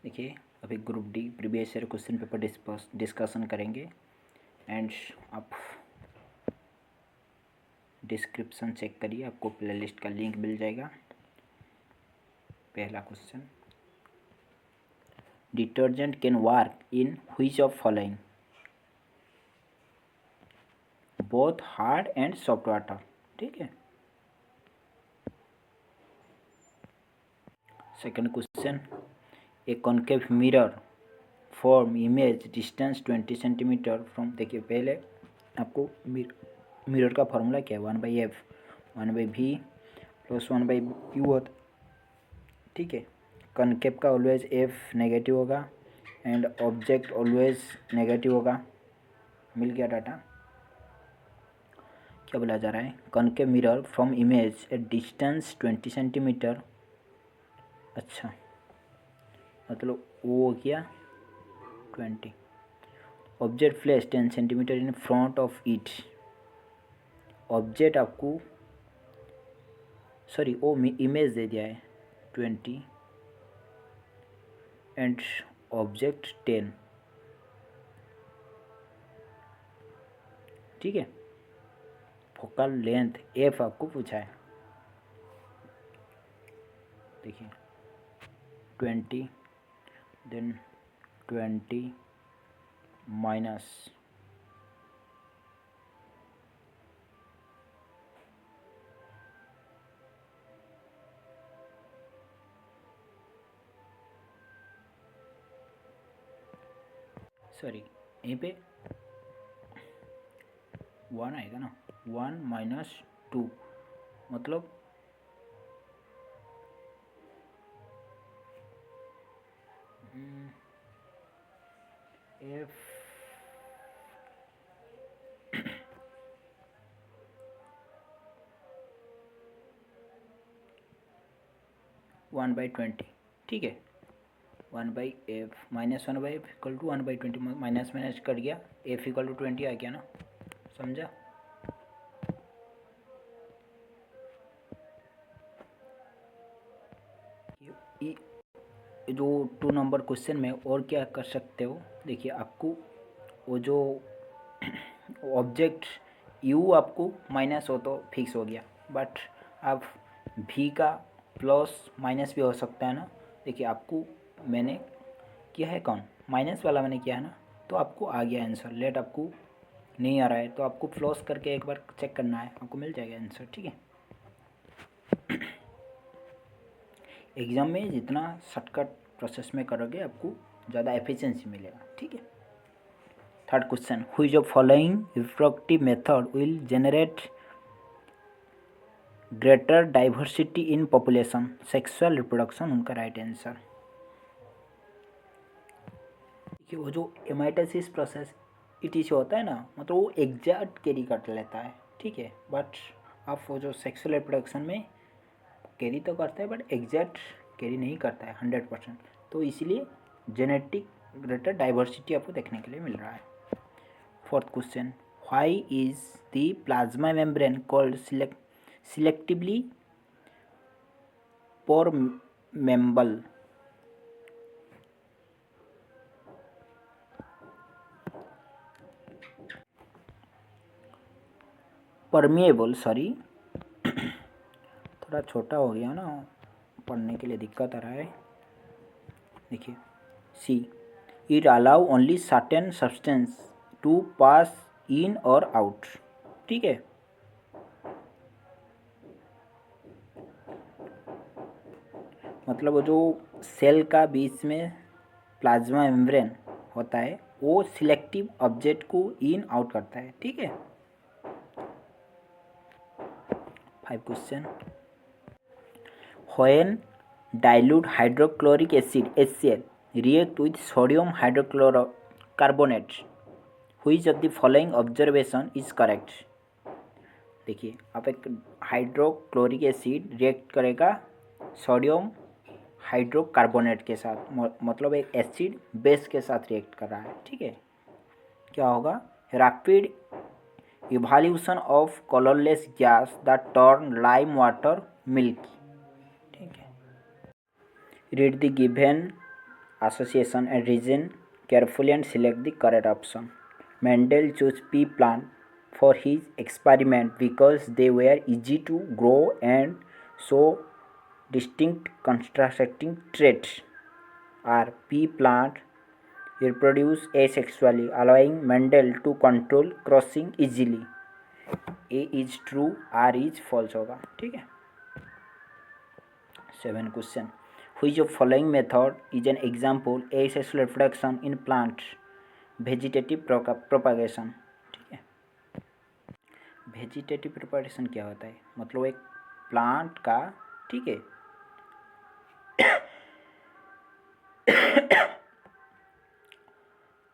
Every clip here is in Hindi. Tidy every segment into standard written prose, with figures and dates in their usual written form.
देखिए अभी group D previous year question paper discussion करेंगे एंड आप डिस्क्रिप्शन चेक करिए, आपको प्लेलिस्ट का लिंक मिल जाएगा। पहला question, detergent can work in which of following, both hard and soft water. ठीक है। Second question, a concave mirror form image distance 20 centimetre from. देखिए पहले आपको मिरर का फॉर्मूला क्या है, 1/f 1/v प्लस 1/u होता। ठीक है। कॉन्केव का ऑलवेज f नेगेटिव होगा एंड ऑब्जेक्ट ऑलवेज नेगेटिव होगा। मिल गया डाटा। क्या बोला जा रहा है, concave mirror from image A distance 20 centimetre. अच्छा मतलब वो हो गया 20। Object place 10 centimetre in front of it. Object आपको सॉरी वो इमेज दे दिया है 20 एंड ऑब्जेक्ट 10। ठीक है। फोकल लेंथ f आपको पूछा है। देखिए 20 देन 20 माइनस सॉरी यहीं पे 1 आएगा ना, 1 माइनस 2 मतलब f 1/20। ठीक है। 1/f minus 1/f equal to 1/20, minus minus cut गया, f इक्वल टू 20 आ गया ना। समझा। जो 2 नंबर क्वेश्चन में और क्या कर सकते हो, देखिए आपको वो जो ऑब्जेक्ट u आपको माइनस हो तो फिक्स हो गया, बट आप v का प्लस माइनस भी हो सकता है ना। देखिए आपको मैंने किया है कौन, माइनस वाला मैंने किया है ना, तो आपको आ गया आंसर। लेट आपको नहीं आ रहा है तो आपको प्लस करके एक बार चेक करना है, आपको मिल जाएगा आंसर। ठीक है। एग्ज़ाम में जितना शॉर्टकट प्रोसेस में करोगे आपको ज़्यादा एफिशिएंसी मिलेगा। ठीक है। Third question, which of following reproductive method will generate greater diversity in population. Sexual reproduction उनका राइट आंसर। देखिए वो जो एमाइटोसिस प्रोसेस इटिस होता है ना, मतलब वो एग्जैक्ट कैरी कर लेता है। ठीक है। बट आप वो जो सेक्सुअल रिप्रोडक्शन में कैरी तो करता है बट एग्जैक्ट कैरी नहीं करता है 100%। तो इसीलिए जेनेटिक ग्रेटर डाइवर्सिटी आपको देखने के लिए मिल रहा है। Fourth question, why is the plasma membrane called selectively permeable. Permeable sorry थोड़ा छोटा हो गया ना, पढ़ने के लिए दिक्कत आ रहा है। देखिए see, it allow only certain substance to pass in और आउट। ठीक है। मतलब वो जो सेल का बीच में प्लाज्मा मेम्ब्रेन होता है वो सिलेक्टिव ऑब्जेक्ट को इन आउट करता है। ठीक है। 5 question, when dilute hydrochloric acid HCl react with sodium hydrocarbonate, which of the following observation is correct। देखिए आप एक हाइड्रोक्लोरिक एसिड रिएक्ट करेगा सोडियम हाइड्रोकार्बोनेट के साथ, मतलब एक एसिड बेस के साथ रिएक्ट कर रहा है। ठीक है। क्या होगा, rapid evolution of colourless gas that turn lime water milky. ठीक है। Read the given association and reason carefully and select the correct option. Mendel chose pea plant for his experiment because they were easy to grow and show distinct contrasting traits. Are pea plant reproduce asexually, allowing Mendel to control crossing easily. A is true, R is false होगा. ठीक है. 7 question. Which of following method is an example asexual reproduction in plants? Vegetative propagation. ठीक है. वेजिटेटिव प्रोपगेशन क्या होता है? मतलब एक प्लांट का, ठीक है,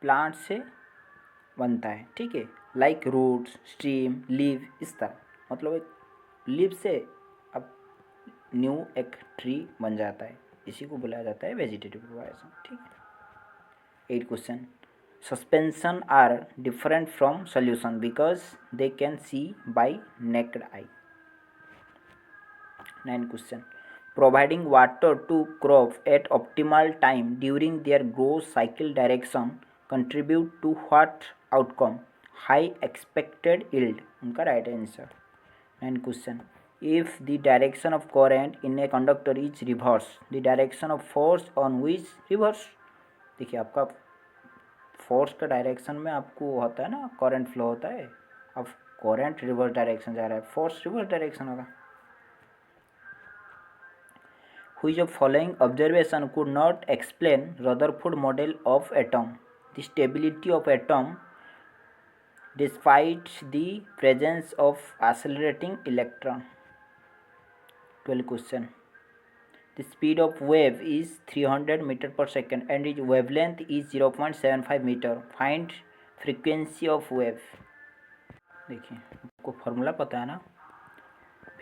प्लांट से बनता है, ठीक है, लाइक रूट्स, स्टीम, लीव, इस तरह. मतलब एक लीव से अब न्यू एक ट्री बन जाता है, इसी को बुलाया जाता है वेजिटेटिव प्रोपगेशन. ठीक है. 8 question. Suspension are different from solution because they can see by naked eye. 9 question. Providing water to crop at optimal time during their growth cycle direction contribute to what outcome? High expected yield. उनका right answer. 9 question. If the direction of current in a conductor is reverse, the direction of force on which reverse. देखिए आपका फोर्स का डायरेक्शन में आपको होता है ना, करंट फ्लो होता है. अब करंट रिवर्स डायरेक्शन जा रहा है, फोर्स रिवर्स डायरेक्शन होगा. Which of following observation could not explain Rutherford model of atom? The stability of atom despite the presence of accelerating electron. 12 question. The speed of wave is 300 meter per second and its wavelength is 0.75 meter. Find frequency of wave. देखिए आपको फॉर्मूला पता है ना,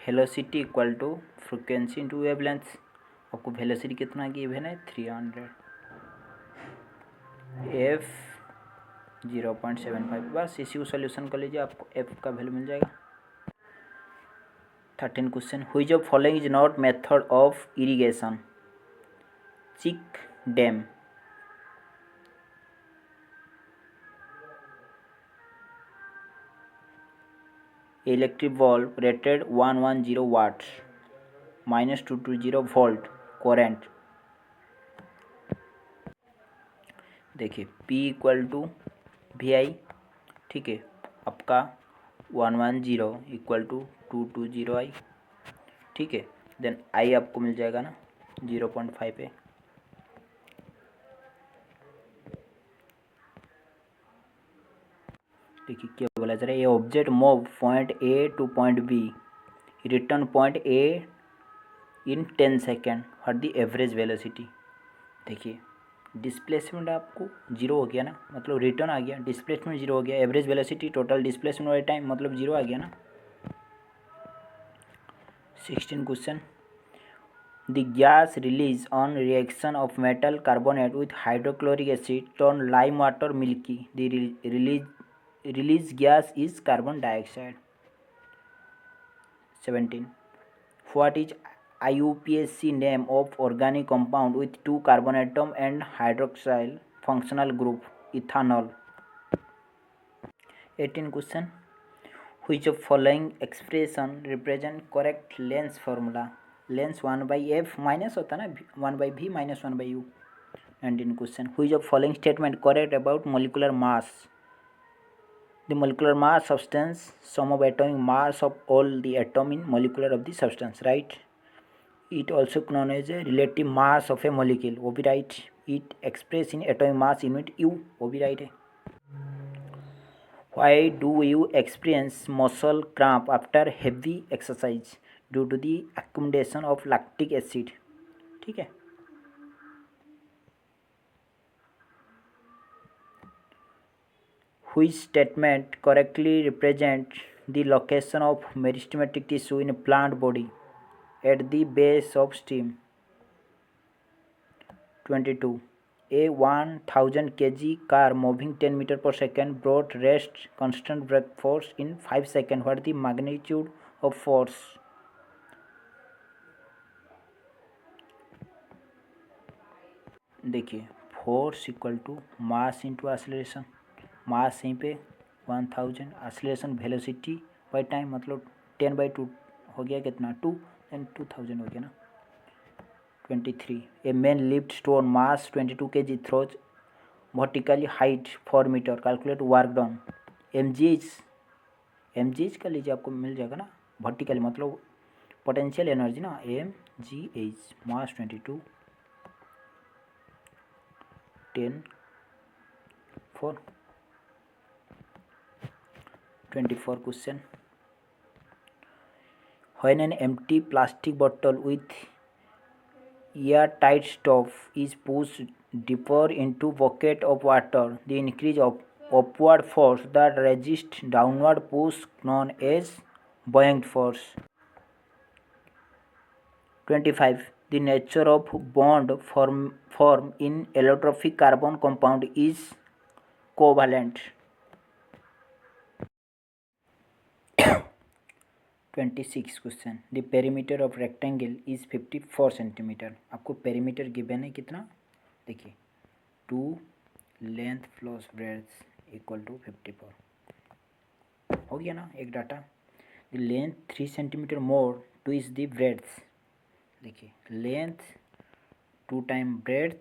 velocity equal to frequency into wavelength. आपको वेलोसिटी कितना गिवन है? 300. एफ 0.75. बस इसी को सोल्यूशन कर लीजिए, आपको एफ का वैल्यू मिल जाएगा. 13 question. Which of following is not method of irrigation? Check dam. Electric bulb rated 110 watts, -220 volt current. देखिए P इक्वल टू VI, ठीक है, आपका 110 इक्वल टू 220I, ठीक है. देन I आपको मिल जाएगा ना 0.5 है. देखिए क्या बोला जा रहा है, ये object move point A two point B, return point A in 10 second for the average velocity. देखिए डिस्प्लेसमेंट आपको जीरो हो गया ना, मतलब रिटर्न आ गया, डिस्प्लेसमेंट जीरो हो गया, एवरेज वेलोसिटी टोटल डिस्प्लेसमेंट वाले टाइम मतलब जीरो आ गया ना. 16 question. The gas release on reaction of metal carbonate with hydrochloric asset turn lime water milky. The release gas is carbon dioxide. 17. What is IUPAC name of organic compound with 2 carbon atom and hydroxyl functional group? Ethanol. 18 question. Which of following expression represent correct length formula? Length 1 by F minus होता है ना, 1 by V minus 1 by U. 19 question. Which of following statement correct about molecular mass? The molecular mass substance sum of atomic mass of all the atom in molecular of the substance, right? It also known as a relative mass of a molecule, वो भी right. It expressed in atomic mass unit U, वो भी right है. Why do you experience muscle cramp after heavy exercise? Due to the accumulation of lactic acid. ठीक है. Which statement correctly represents the location of meristematic tissue in a plant body? At the base of stem. 22. A 1000 kg car moving 10 meter per second brought rest constant brake force in 5 seconds. What is the magnitude of force? देखिए force equal to mass into acceleration. Mass यहीं पे 1000, एक्सेलरेशन वेलोसिटी बाई टाइम, मतलब 10/2 हो गया कितना 2, एंड 2000 हो गया ना 23। A man lift stone mass 22 kg throws vertically height 4 meter, calculate work done. M g h कर लीजिए, आपको मिल जाएगा ना। वर्टिकली मतलब पोटेंशियल एनर्जी ना, MGH mass 22 10 4 24 question. When an empty plastic bottle with airtight stop is pushed deeper into bucket of water, the increase of upward force that resists downward push known as buoyant force. 25. The nature of bond form in allotropic carbon compound is covalent. 26 question. The perimeter of rectangle is 54 centimeter. आपको पेरीमीटर गिवन है कितना, देखिए 2 length plus breadth equal to 54 हो गया ना एक data. The length 3 centimeter more to is the breadth, देखिए लेंथ 2 टाइम ब्रेड्थ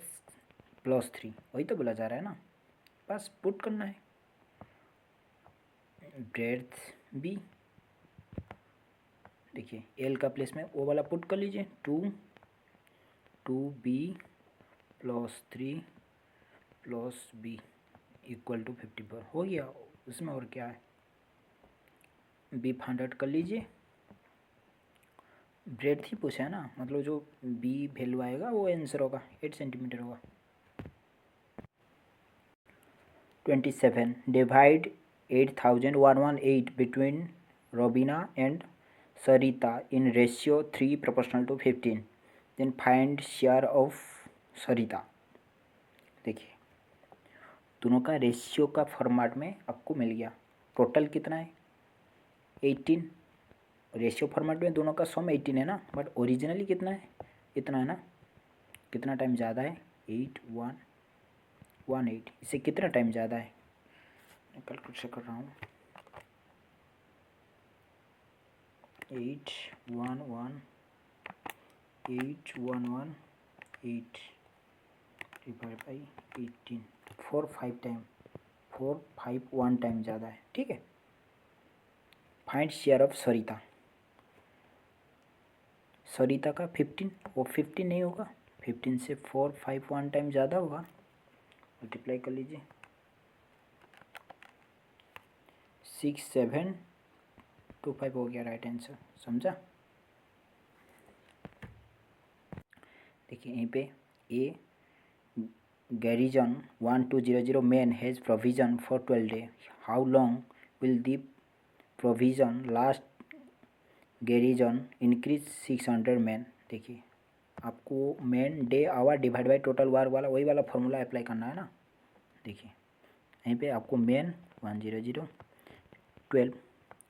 प्लस 3, वही तो बोला जा रहा है ना, बस पुट करना है। ब्रेड्थ बी, देखिए एल का प्लेस में ओ वाला पुट कर लीजिए, 2b plus 3 plus b equal to 54 हो गया। उसमें और क्या है, बी फाइंड आउट कर लीजिए। ब्रेड्थ ही पूछा है ना, मतलब जो बी वैल्यू आएगा वो आंसर होगा, 8 सेंटीमीटर होगा। 27. Divide 8118 between Robina and Sarita in ratio 3 proportional to 15. Then find share of Sarita. देखिए दोनों का रेशियो का फॉर्मेट में आपको मिल गया। टोटल कितना है 18, रेशियो फॉर्मेट में दोनों का सम 18 है ना, बट ओरिजिनली कितना है, इतना है ना, कितना टाइम ज़्यादा है 8118, इससे कितना टाइम ज़्यादा है, कैलकुलेट कर रहा हूँ। 8118 डिवाइड बाई 18, 4 टाइम 451 टाइम ज़्यादा है, ठीक है। फाइंड शेयर ऑफ सरिता, सरिता का 15, वो 15 नहीं होगा, 15 से 451 टाइम ज़्यादा होगा, मल्टीप्लाई कर लीजिए 6725 हो गया राइट आंसर, समझा। देखिए यहीं पे a garrison 1200 man has provision for 12 day, how long will the provision last, garrison increase 600 man. देखिए आपको man day hour divide by total वार वाला वही वाला फॉर्मूला अप्लाई करना है ना। देखिए यहीं पे आपको मैन 100 12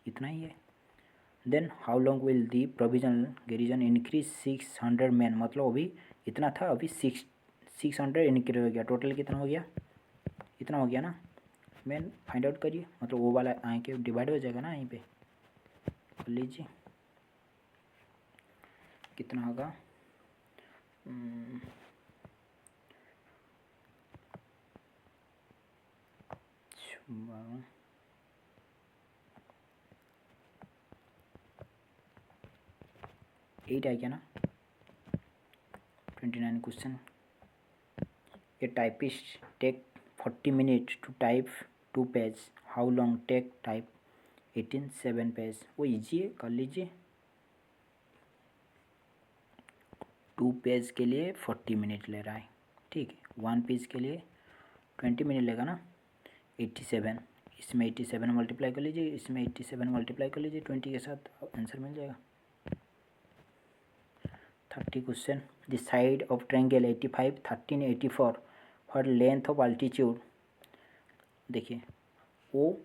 इतना ही है। Then how long will the provision garrison increase 600 man, मतलब अभी इतना था, अभी 600 इंक्रीज हो गया, टोटल कितना हो गया, इतना हो गया ना। मैन फाइंड आउट करिए, मतलब वो वाला आए के डिवाइड हो जाएगा ना, यहीं पे कर लीजिए कितना होगा, 8 आ गया ना। 29 question. A typist take 40 minute to type 2 page, how long take type 7 page, वो इजी है, कर लीजिए। 2 पेज के लिए 40 मिनट ले रहा है, ठीक है। 1 पेज के लिए 20 मिनट लेगा ना। 87, इसमें 87 मल्टीप्लाई कर लीजिए, इसमें 87 मल्टीप्लाई कर लीजिए 20 के साथ, आंसर मिल जाएगा। 30 question. The side of triangle 85 13 84 for length of altitude. देखिए वो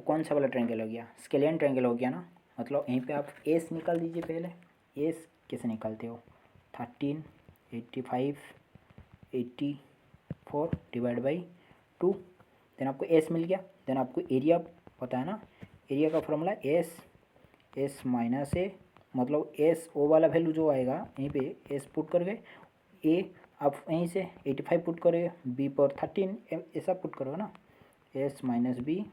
कौन सा वाला ट्रायंगल हो गया, स्केलियन ट्रायंगल हो गया ना, मतलब यहीं पे आप एस निकाल दीजिए। पहले एस कैसे निकालते हो, 13 85 80 4 डिवाइड बाई 2। देन आपको एस मिल गया। देन आपको एरिया पता है ना, एरिया का फॉर्मूला एस माइनस ए, मतलब एस ओ वाला वैल्यू जो आएगा यहीं पे एस पुट करके, ए आप यहीं से 85 पुट करोगे, बी पर 13 ऐसा पुट करोगे ना, S minus B,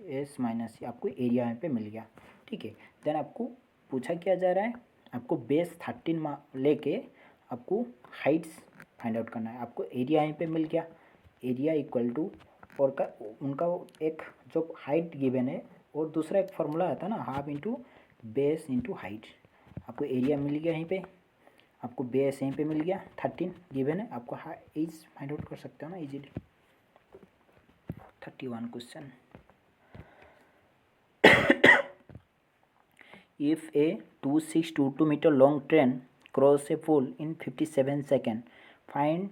S minus C, आपको एरिया यहाँ पे मिल गया। ठीक है। देन आपको पूछा क्या जा रहा है, आपको बेस 13 लेके आपको हाइट्स फाइंड आउट करना है। आपको एरिया यहाँ पे मिल गया, एरिया इक्वल टू और का उनका एक जो हाइट गिवन है और दूसरा एक फार्मूला आता है ना, half into base into height. आपको एरिया मिल गया यहीं पे, आपको बेस यहीं पे मिल गया 13 गिवन है, आपको एज फाइंड आउट कर सकते हो ना easily. 31 question, if a 2622 meter long train crosses a pool in 57 seconds, find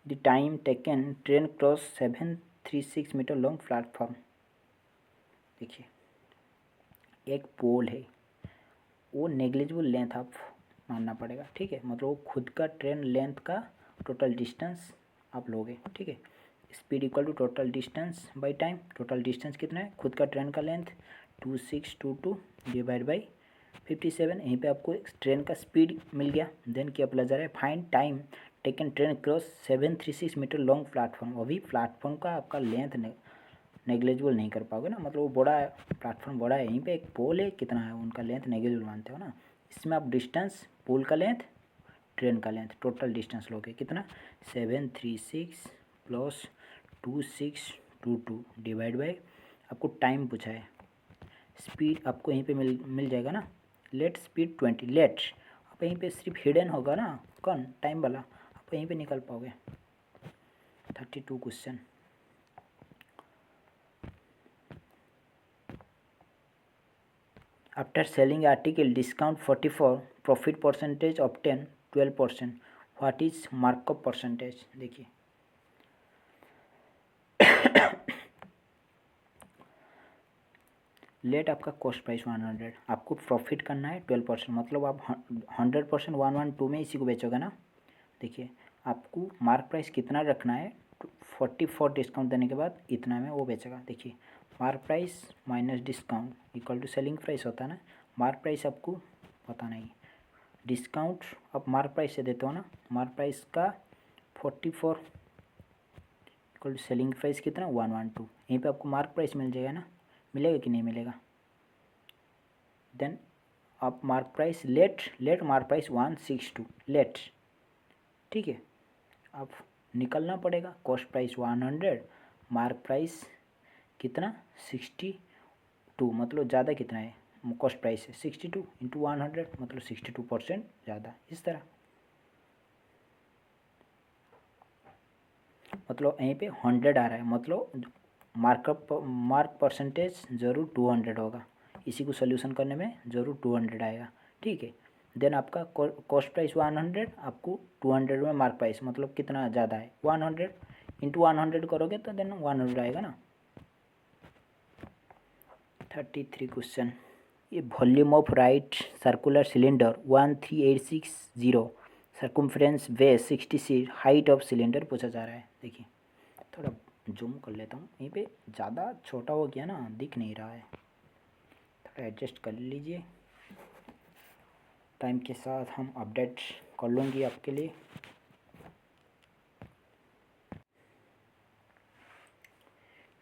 the time taken train cross 736 meter long platform। देखिए एक पोल है, वो नेग्लिजिबल लेंथ आप मानना पड़ेगा। ठीक है, मतलब वो खुद का ट्रेन लेंथ का टोटल डिस्टेंस आप लोगे। ठीक है, speed equal to total distance by time. Total distance कितना है, खुद का ट्रेन का लेंथ 2622 डिवाइड बाई 57। यहीं पे आपको ट्रेन का स्पीड मिल गया। देन क्या बोला जा रहा है, find time taken train cross 736 meter long platform. अभी प्लेटफॉर्म का आपका लेंथ नेग्लिजिबल नहीं कर पाओगे ना, मतलब वो बड़ा है, प्लेटफॉर्म बड़ा है, यहीं पे एक पोल है, कितना है उनका लेंथ नेग्लिजिबल मानते हो ना। इसमें आप डिस्टेंस, पोल का लेंथ, ट्रेन का लेंथ, टोटल डिस्टेंस लोगे कितना 736 प्लस 2622 डिवाइड बाई, आपको टाइम पूछा है, स्पीड आपको यहीं पे मिल जाएगा ना, लेट स्पीड 20, लेट आप यहीं पे सिर्फ हिडन होगा ना, कौन टाइम वाला, आप यहीं पे निकाल पाओगे। 32 question, after selling article discount 44, profit percentage obtain 12%, what is markup percentage. देखिए लेट आपका कॉस्ट प्राइस 100, आपको प्रॉफिट करना है 12%, मतलब आप 100% 112 में इसी को बेचोगे ना। देखिए आपको मार्क प्राइस कितना रखना है, 44 डिस्काउंट देने के बाद इतना में वो बेचेगा। देखिए mark price minus discount equal to selling price होता है ना। मार्क प्राइस आपको पता नहीं, डिस्काउंट आप मार्क प्राइस से देते हो ना, मार्क प्राइस का 44 इक्वल टू सेलिंग प्राइस कितना 112, यहीं पे आपको मार्क प्राइस मिल जाएगा ना, मिलेगा कि नहीं मिलेगा। देन आप mark price let mark price 162 let. ठीक है, अब निकलना पड़ेगा, कॉस्ट प्राइस 100, मार्क प्राइस कितना 62, मतलब ज़्यादा कितना है, कॉस्ट प्राइस है 62 इंटू 100, मतलब 62% ज़्यादा। इस तरह मतलब यहीं पे 100 आ रहा है, मतलब मार्क परसेंटेज ज़रूर 200 होगा, इसी को सोल्यूशन करने में ज़रूर 200 आएगा। ठीक है, देन आपका कॉस्ट प्राइस 100, आपको 200 में मार्क प्राइस, मतलब कितना ज़्यादा है 100 इंटू 100 करोगे तो देन 100 आएगा ना। 33 क्वेश्चन, ये volume of right circular cylinder 13860, circumference base 66, height of cylinder पूछा जा रहा है। देखिए थोड़ा जूम कर लेता हूँ, यहीं पे ज़्यादा छोटा हो गया ना, दिख नहीं रहा है, थोड़ा एडजस्ट कर लीजिए, टाइम के साथ हम अपडेट कर लूँगी आपके लिए।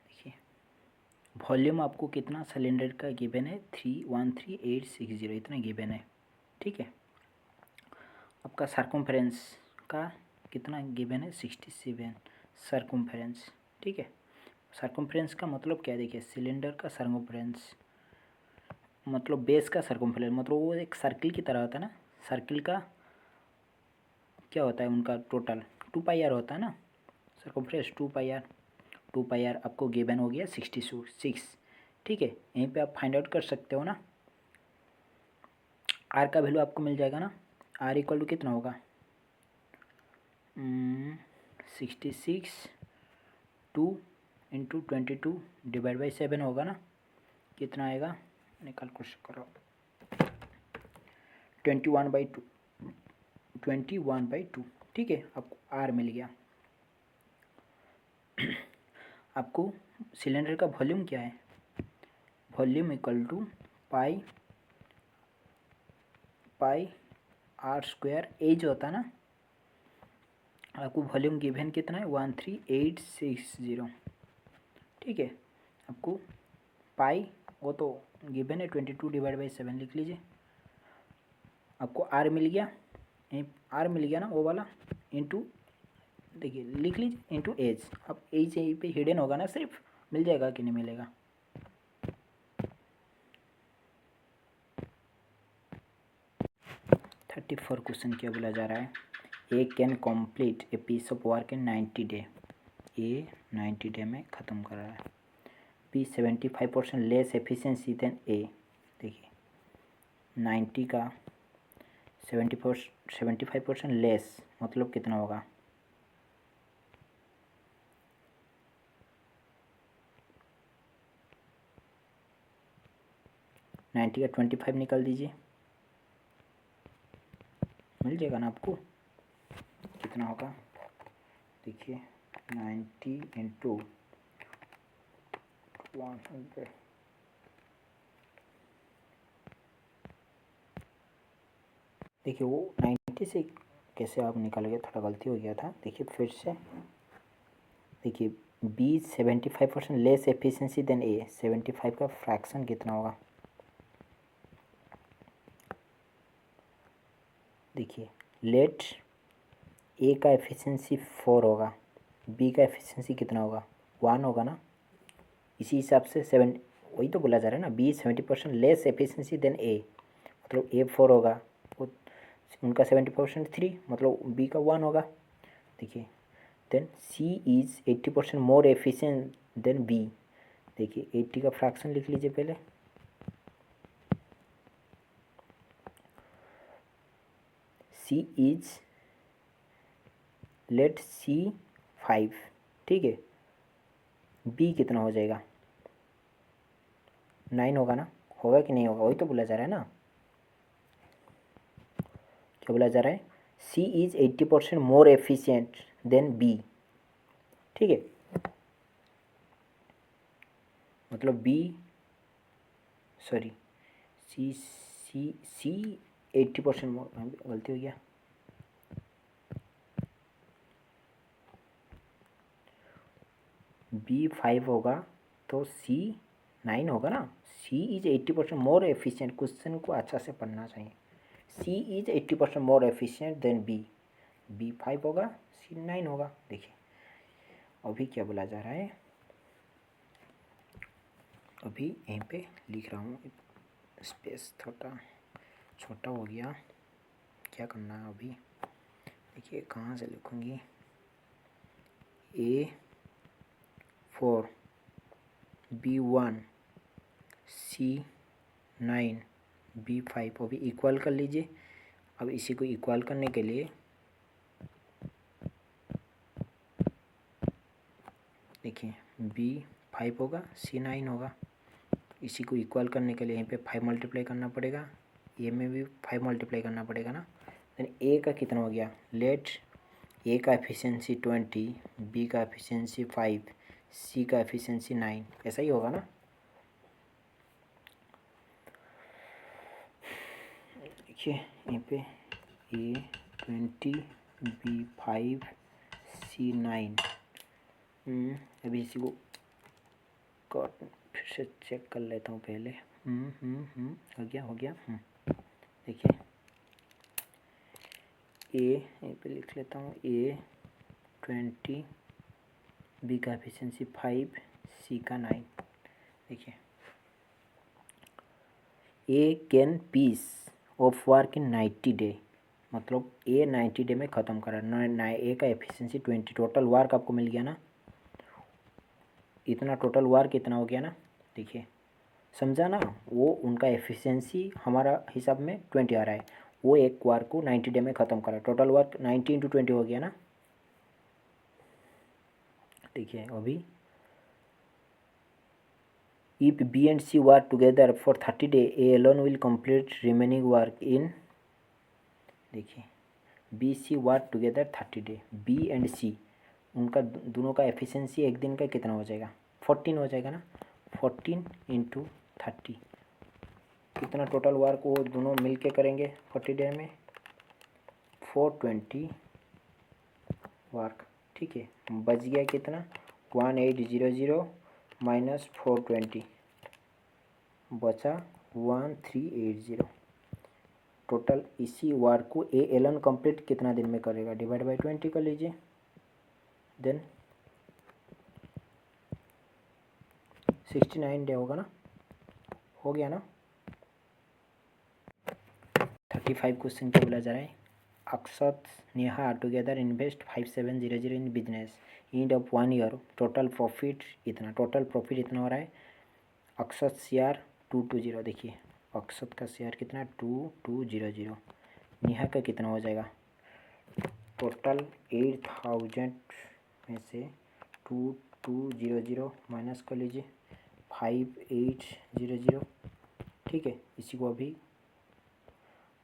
देखिए वॉल्यूम आपको कितना सिलेंडर का गिवन है 313860, इतना गिवन है। ठीक है, आपका सर्कम्फ्रेंस का कितना गिवन है 67 सर्कम्फ्रेंस। ठीक है, सर्कम्फ्रेंस का मतलब क्या, देखिए सिलेंडर का सर्कम्फ्रेंस मतलब बेस का सर्कम्फ्रेंस, मतलब वो एक सर्किल की तरह होता है ना, सर्किल का क्या होता है उनका टोटल 2πr होता है ना, सर्कम्फ्रेंस 2πr आपको गिवन हो गया 66। ठीक है, यहीं पे आप फाइंड आउट कर सकते हो ना, आर का वैल्यू आपको मिल जाएगा ना, आर इक्वल टू कितना होगा 66 2 इंटू 22 डिवाइड बाई 7 होगा ना, कितना आएगा निकाल कुछ करो 21/2। ठीक है, आपको आर मिल गया। आपको सिलेंडर का वॉल्यूम क्या है, volume equal to pi R square ए जो होता है ना, आपको वॉल्यूम गिवन कितना है 13860, ठीक है। आपको पाई वो तो गिवन है 22/7 लिख लीजिए। आपको आर मिल गया, आर मिल गया ना वो वाला, इंटू देखिए लिख लीजिए इंटू एज। अब एज यहीं पे हिडन होगा ना, सिर्फ मिल जाएगा कि नहीं मिलेगा। थर्टी फोर क्वेश्चन क्या बोला जा रहा है, A can complete a piece of work in 90 day, A 90 day में ख़त्म कर रहा है। B 75% less efficiency than A, देखिए 90 का 75% लेस मतलब कितना होगा, नाइन्टी का 25 निकाल दीजिए, मिल जाएगा ना आपको, कितना होगा देखिए 90 इंटू 100, देखिए वो 90 से कैसे आप निकाल गए, थोड़ा गलती हो गया था, देखिए फिर से देखिए बी 75% लेस एफिशिएंसी देन ए, 75 का फ्रैक्शन कितना होगा, देखिए लेट ए का एफिशिएंसी 4 होगा, बी का एफिशिएंसी कितना होगा 1 होगा ना, इसी हिसाब से 7, वही तो बोला जा रहा है ना, बी 70% लेस एफिशिएंसी देन ए, मतलब ए 4 होगा, वो उनका 70% 3, मतलब बी का 1 होगा। देखिए then C is 80% more efficient than B, देखिए 80 का फ्रैक्शन लिख लीजिए पहले, सी इज लेट सी 5, ठीक है, बी कितना हो जाएगा 9 होगा ना, होगा कि नहीं होगा, वही तो बोला जा रहा है ना, क्या बोला जा रहा है, C is 80% more efficient than B, ठीक है, मतलब बी सॉरी सी सी सी 80% गलती हो गया, बी 5 होगा तो सी 9 होगा ना, C is 80% more efficient, question को अच्छा से पढ़ना चाहिए, C is 80% more efficient than B, B 5 होगा सी 9 होगा। देखिए अभी क्या बोला जा रहा है, अभी यहीं पे लिख रहा हूँ, स्पेस थोड़ा छोटा हो गया, क्या करना है अभी, देखिए कहाँ से लिखूँगी, A4 B1 C9 B5, अभी इक्वल कर लीजिए। अब इसी को इक्वल करने के लिए देखिए B5 होगा C9 होगा, इसी को इक्वल करने के लिए यहीं पे 5 मल्टीप्लाई करना पड़ेगा, ए में भी 5 मल्टीप्लाई करना पड़ेगा ना, देन ए का कितना हो गया, लेट ए का एफिशिएंसी 20, बी का एफिशिएंसी 5, सी का एफिशिएंसी 9, ऐसा ही होगा ना। देखिए यहीं पे A20 B5 C9, अभी इसी को फिर से चेक कर लेता हूँ पहले, हो गया। देखिए ए यहीं पे लिख लेता हूँ, A20 बी का एफिशिएंसी 5 सी का 9, देखिए A can piece of work in 90 day, मतलब ए 90 डे में ख़त्म करा ना, ए का एफिशिएंसी 20, टोटल वर्क आपको मिल गया ना, इतना टोटल वर्क कितना हो गया ना, देखिए समझा ना, वो उनका एफिशिएंसी हमारा हिसाब में 20 आ रहा है, वो एक वर्क को 90 डे में ख़त्म करा, टोटल वर्क 90 इंटू 20 हो गया ना। देखिए अभी if B and C work together for 30 days, A alone will complete remaining work in, देखिए B C work together 30 day, B and C उनका दोनों का एफिशिएंसी एक दिन का कितना हो जाएगा, 14 हो जाएगा ना। 14 × 30 कितना टोटल वर्क वो दोनों मिल के करेंगे 40 डे में, 420 वर्क। ठीक है, बच गया कितना, 1800 माइनस 420 बचा 1380। टोटल इसी वर्क को ए एलन कंप्लीट कितना दिन में करेगा, डिवाइड बाई 20 कर लीजिए। देन 69 डे होगा ना, हो गया ना। 35 क्वेश्चन क्या बोला जा रहा है, Akshat Neha together invest 5700 in business end of 1 year, total profit इतना, टोटल प्रॉफिट इतना हो रहा है। अक्षत शेयर 220, देखिए अक्षत का शेयर कितना 2200, नेहा का कितना हो जाएगा, टोटल 8000 में से 2200 माइनस कर लीजिए 5800। ठीक है, इसी को अभी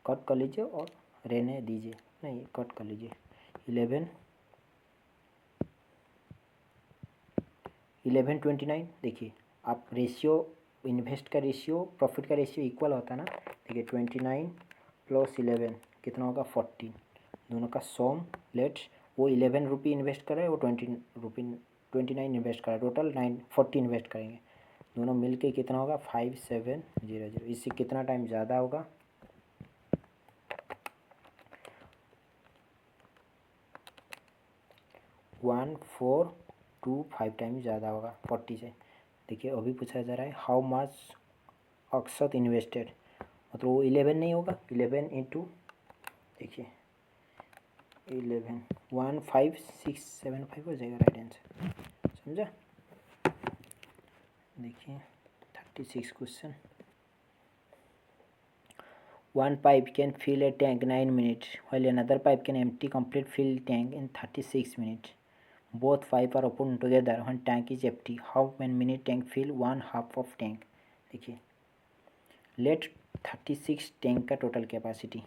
कट कर लीजिए और रहने दीजिए, नहीं कट कर लीजिए। 1129, देखिए आप रेशियो, इन्वेस्ट का रेशियो प्रॉफिट का रेशियो इक्वल होता है ना। देखिए 29 + 11 कितना होगा 14, दोनों का सम लेट, वो 11 रुपये इन्वेस्ट कर रहा है, वो 29 इन्वेस्ट कर रहा है, टोटल 40 इन्वेस्ट करेंगे, दोनों मिलके कितना होगा 5700। इससे कितना टाइम ज़्यादा होगा, 1425 टाइम ज़्यादा होगा 40 से। देखिए अभी पूछा जा रहा है हाउ मच अक्षत इन्वेस्टेड, मतलब वो 11 नहीं होगा, 11 × देखिए 11 15675 हो जाएगा राइट आंसर, समझा। देखिए 36 question, 1 pipe can fill a tank 9 minutes while another pipe can empty complete fill tank in 36 minutes. Both pipe are open together when tank is empty. How many minute tank fill one half of tank? देखिए लेट 36 टैंक का टोटल कैपेसिटी,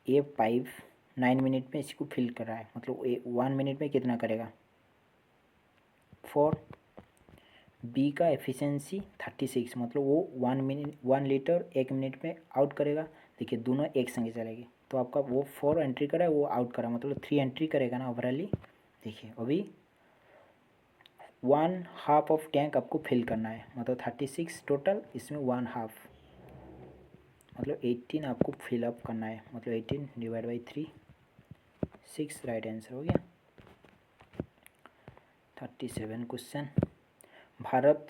ए पाइप 9 मिनट में इसको फिल कर रहा है, मतलब 1 मिनट में कितना करेगा 4। बी का एफिशिएंसी 36, मतलब वो 1 लीटर 1 मिनट में आउट करेगा। देखिए दोनों एक संगे चलेगी, तो आपका वो 4 एंट्री करा है, वो आउट करा, मतलब 3 एंट्री करेगा ना ओवरऑली। देखिए अभी 1 हाफ ऑफ टैंक आपको फिल करना है, मतलब 36 टोटल, इसमें 1 हाफ मतलब 18 आपको फिलअप करना है, मतलब 18 डिवाइड बाई 3 6 राइट आंसर हो गया। 37 question, Bharat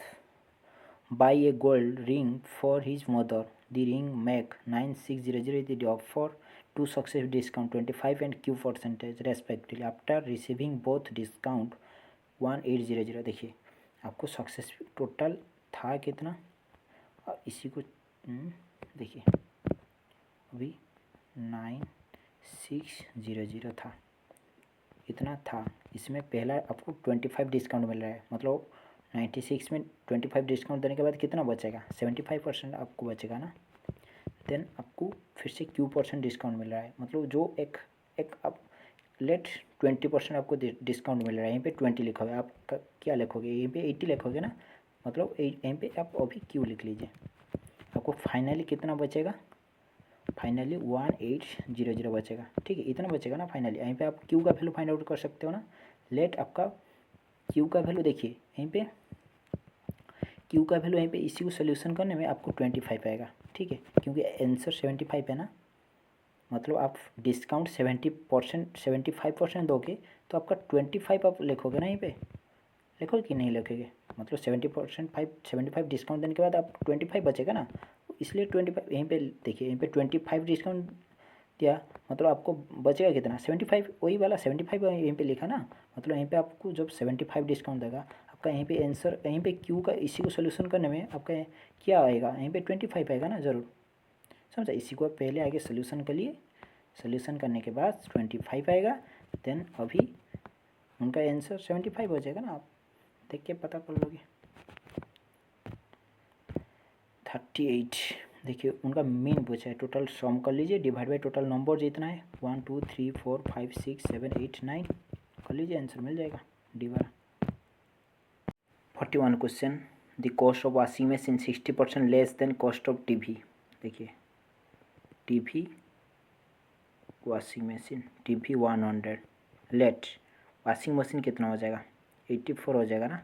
buy a gold ring for his mother. The ring make 9600. The offer two successive discount 25 and Q percentage respectively. After receiving both discount 1800, देखिए आपको सक्सेस टोटल था कितना, इसी को देखिए अभी 9600 था, इतना था, इसमें पहला आपको 25 डिस्काउंट मिल रहा है, मतलब 96 में 25 डिस्काउंट देने के बाद कितना बचेगा 75% आपको बचेगा ना। देन आपको फिर से Q% डिस्काउंट मिल रहा है, मतलब जो एक आप लेट 20% आपको डिस्काउंट मिल रहा है। यहीं पे 20 लिखा हुआ है, आप क्या लिखोगे, यहीं पे 80 लिखोगे ना, मतलब यहीं पे आप अभी Q लिख लीजिए। आपको फाइनली कितना बचेगा, फाइनली 1800 बचेगा। ठीक है, इतना बचेगा ना फाइनली। यहीं पे आप Q का वैल्यू फाइंड आउट कर सकते हो ना। लेट आपका Q का वैल्यू देखिए, यहीं पे Q का वैल्यू यहीं पे इसी को सोल्यूशन करने में आपको 25 आएगा। ठीक है, क्योंकि आंसर 75 है ना, मतलब आप डिस्काउंट 75% दोगे तो आपका 25 आप लिखोगे ना, यहीं पे लिखोगे कि नहीं लिखोगे, मतलब 75 डिस्काउंट देने के बाद आप 25 बचेगा ना, इसलिए 25 यहीं पे देखिए, यहीं पे 25 डिस्काउंट दिया, मतलब आपको बचेगा कितना 75, वही वाला 75 यहीं पे लिखा ना, मतलब यहीं पे आपको जब 75 डिस्काउंट देगा, आपका यहीं पे आंसर, यहीं पे Q का इसी को सोल्यूशन करने में आपका क्या आएगा, यहीं पे 25 आएगा ना ज़रूर, समझा। इसी को पहले आगे सोल्यूशन कर लिए, सोल्यूशन करने के बाद 25 आएगा, देन अभी उनका आंसर 75 हो जाएगा ना, आप देख के पता कर लोगे। 38 देखिए उनका मीन पूछा है, टोटल सम कर लीजिए, डिवाइड बाई टोटल नंबर जितना है 1 2 3 4 5 6 7 8 9 कर कर लीजिए, आंसर मिल जाएगा डी वाला। 41 question, the cost of washing machine 60% less than cost of TV. देखिए TV washing machine, TV 100, let washing machine कितना हो जाएगा, 84 हो जाएगा ना।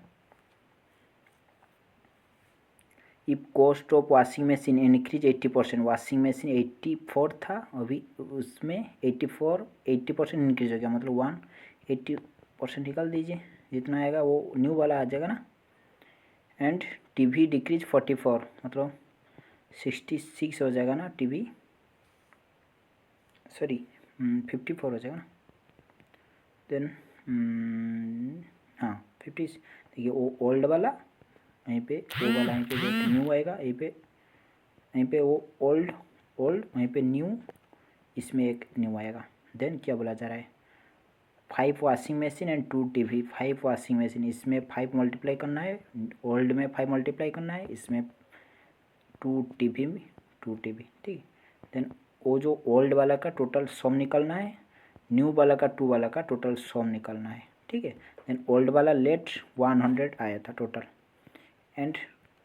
If cost of washing machine increase 80%, washing machine 84 था, अभी उसमें 80% इंक्रीज हो गया, मतलब 180% निकाल दीजिए, जितना आएगा वो न्यू वाला आ जाएगा ना। एंड टीवी डिक्रीज 44, मतलब 66 हो जाएगा ना, टीवी सॉरी 54 हो जाएगा ना। देन हाँ 50, देखिए वो ओल्ड वाला यहीं पे, वो वाला यहीं पे जो न्यू आएगा, यहीं पे वो ओल्ड वहीं पे न्यू, इसमें एक न्यू आएगा। देन क्या बोला जा रहा है, 5 washing machine and 2 TV. 5 washing machine, इसमें 5 मल्टीप्लाई करना है, ओल्ड में 5 मल्टीप्लाई करना है, इसमें 2 टीवी में 2 टीवी, ठीक। देन वो जो ओल्ड वाला का टोटल सम निकालना है, न्यू वाला का 2 वाला का टोटल सम निकालना है, ठीक है। देन ओल्ड वाला लेट 100 आया था टोटल, एंड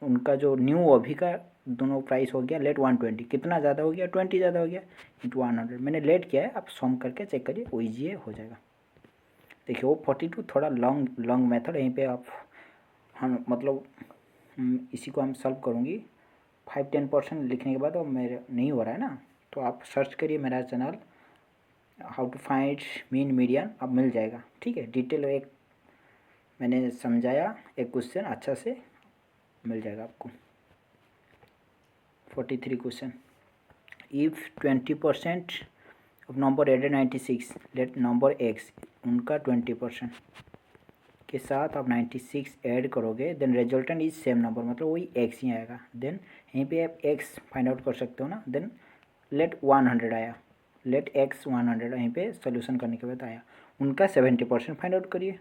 उनका जो न्यू अभी का दोनों प्राइस हो गया लेट 120, कितना ज़्यादा हो गया, 20 ज़्यादा हो गया, इंटू 100। मैंने लेट किया है, आप सम करके चेक करिए, वो ईजी हो जाएगा। देखिए वो 42 थोड़ा लॉन्ग मेथड, यहीं पे आप हम मतलब इसी को हम सॉल्व करूँगी 5-10% लिखने के बाद, और मेरे नहीं हो रहा है ना, तो आप सर्च करिए मेरा channel how to find mean median, अब मिल जाएगा, ठीक है। डिटेल एक मैंने समझाया, एक क्वेश्चन अच्छा से मिल जाएगा आपको। 43 question, if 20% of number added 96, let number x, उनका 20% के साथ आप 96 ऐड करोगे, then resultant is same number, मतलब वही एक्स ही आएगा। देन यहीं पे आप एक्स फाइंड आउट कर सकते हो ना। देन लेट 100 आया, लेट एक्स 100 यहीं पे सोल्यूशन करने के बाद आया, उनका 70% फाइंड आउट करिए,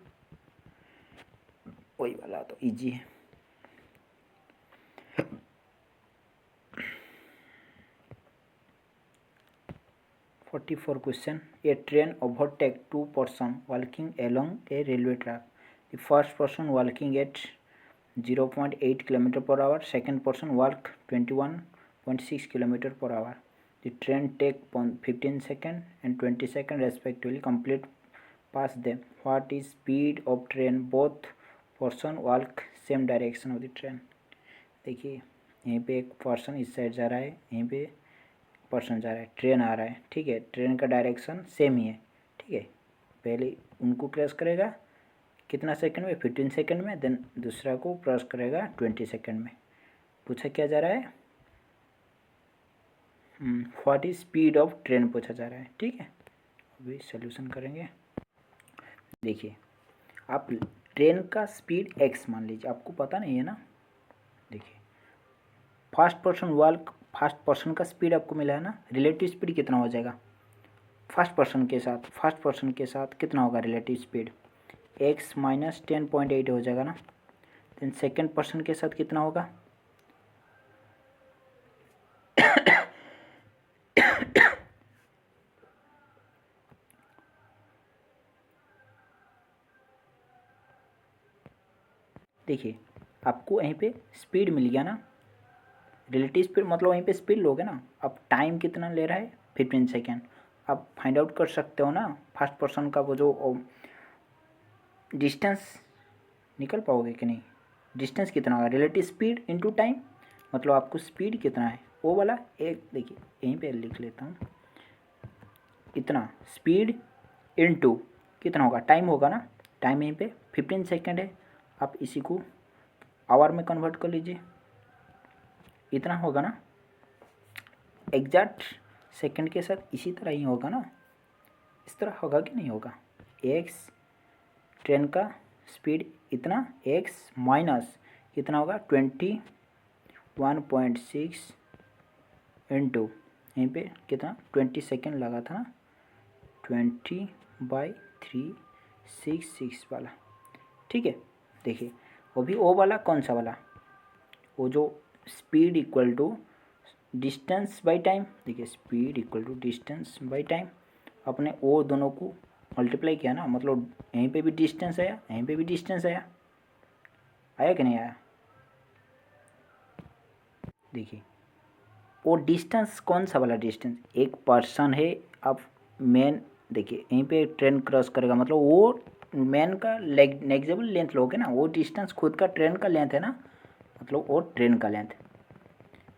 वही वाला तो इजी है। 44 question, A train overtake 2 person walking along a railway track. The first person walking at 0.8 km/h, second person walk 21.6 km/h. The train take 15 seconds and 20 seconds respectively complete pass them. What is speed of train? Both person walk same direction of the train. देखिए यहीं पे एक पर्सन इस साइड जा रहा है, यहीं पे पर्सन जा रहा है, ट्रेन आ रहा है, ठीक है। ट्रेन का डायरेक्शन सेम ही है, ठीक है। पहले उनको क्रॉस करेगा कितना सेकंड में, 15 सेकंड में, देन दूसरा को क्रॉस करेगा 20 सेकंड में। पूछा क्या जा रहा है, what is speed of train पूछा जा रहा है, ठीक है। अभी सोल्यूशन करेंगे। देखिए आप ट्रेन का स्पीड एक्स मान लीजिए, आपको पता नहीं है ना। देखिए फर्स्ट पर्सन का स्पीड आपको मिला है ना, रिलेटिव स्पीड कितना हो जाएगा, फर्स्ट पर्सन के साथ कितना होगा रिलेटिव स्पीड, एक्स माइनस 10.8 हो जाएगा ना। देन सेकेंड पर्सन के साथ कितना होगा, देखिए आपको यहीं पे स्पीड मिल गया ना, रिलेटिव स्पीड मतलब वहीं पे स्पीड लोगे ना। अब टाइम कितना ले रहा है, 15 सेकेंड। आप फाइंड आउट कर सकते हो ना फर्स्ट पर्सन का वो जो डिस्टेंस, निकल पाओगे कि नहीं, डिस्टेंस कितना होगा, रिलेटिव स्पीड इनटू टाइम, मतलब आपको स्पीड कितना है वो वाला एक, देखिए यहीं पे लिख लेता हूँ, इतना स्पीड इनटू कितना होगा, टाइम होगा ना। टाइम यहीं पे 15 सेकेंड है, आप इसी को आवर में कन्वर्ट कर लीजिए, इतना होगा ना। एग्जैक्ट सेकंड के साथ इसी तरह ही होगा ना, इस तरह होगा कि नहीं होगा। एक्स ट्रेन का स्पीड इतना, एक्स माइनस कितना होगा 21.6 इंटू यहीं पे कितना 20 सेकेंड लगा था ना, 20/366 वाला, ठीक है। देखिए वो भी वो वाला कौन सा वाला, वो जो speed equal to distance by time, देखिए speed equal to distance by time, अपने वो दोनों को मल्टीप्लाई किया ना, मतलब यहीं पे भी डिस्टेंस आया, यहीं पे भी डिस्टेंस आया, आया कि नहीं आया? देखिए वो डिस्टेंस कौन सा वाला डिस्टेंस, एक पर्सन है, अब मेन देखिए यहीं पे ट्रेन क्रॉस करेगा, मतलब वो मैन का नेग्जेबल लेंथ लोगे ना, वो डिस्टेंस खुद का ट्रेन का लेंथ है ना, मतलब वो ट्रेन का लेंथ,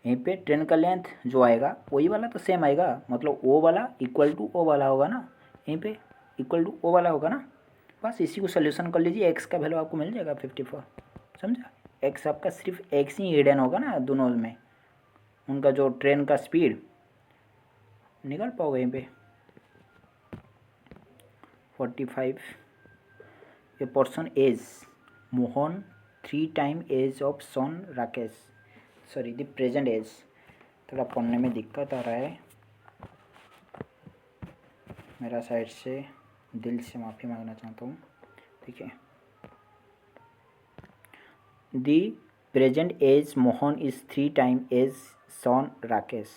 यहीं पे ट्रेन का लेंथ जो आएगा वही वाला तो सेम आएगा, मतलब ओ वाला इक्वल टू ओ वाला होगा ना, यहीं पे इक्वल टू ओ वाला होगा ना। बस इसी को सोल्यूशन कर लीजिए, एक्स का वैल्यू आपको मिल जाएगा 54, समझा? एक्स आपका सिर्फ एक्स ही हिडन होगा ना दोनों में, उनका जो ट्रेन का स्पीड निकाल पाओगे यहीं पे 45। A person age Mohan 3 time age of son Rakesh, sorry the present age, थोड़ा पढ़ने में दिक्कत आ रहा है मेरा साइड से, दिल से माफ़ी मांगना चाहता हूँ, ठीक है। The present age Mohan is 3 time age son Rakesh.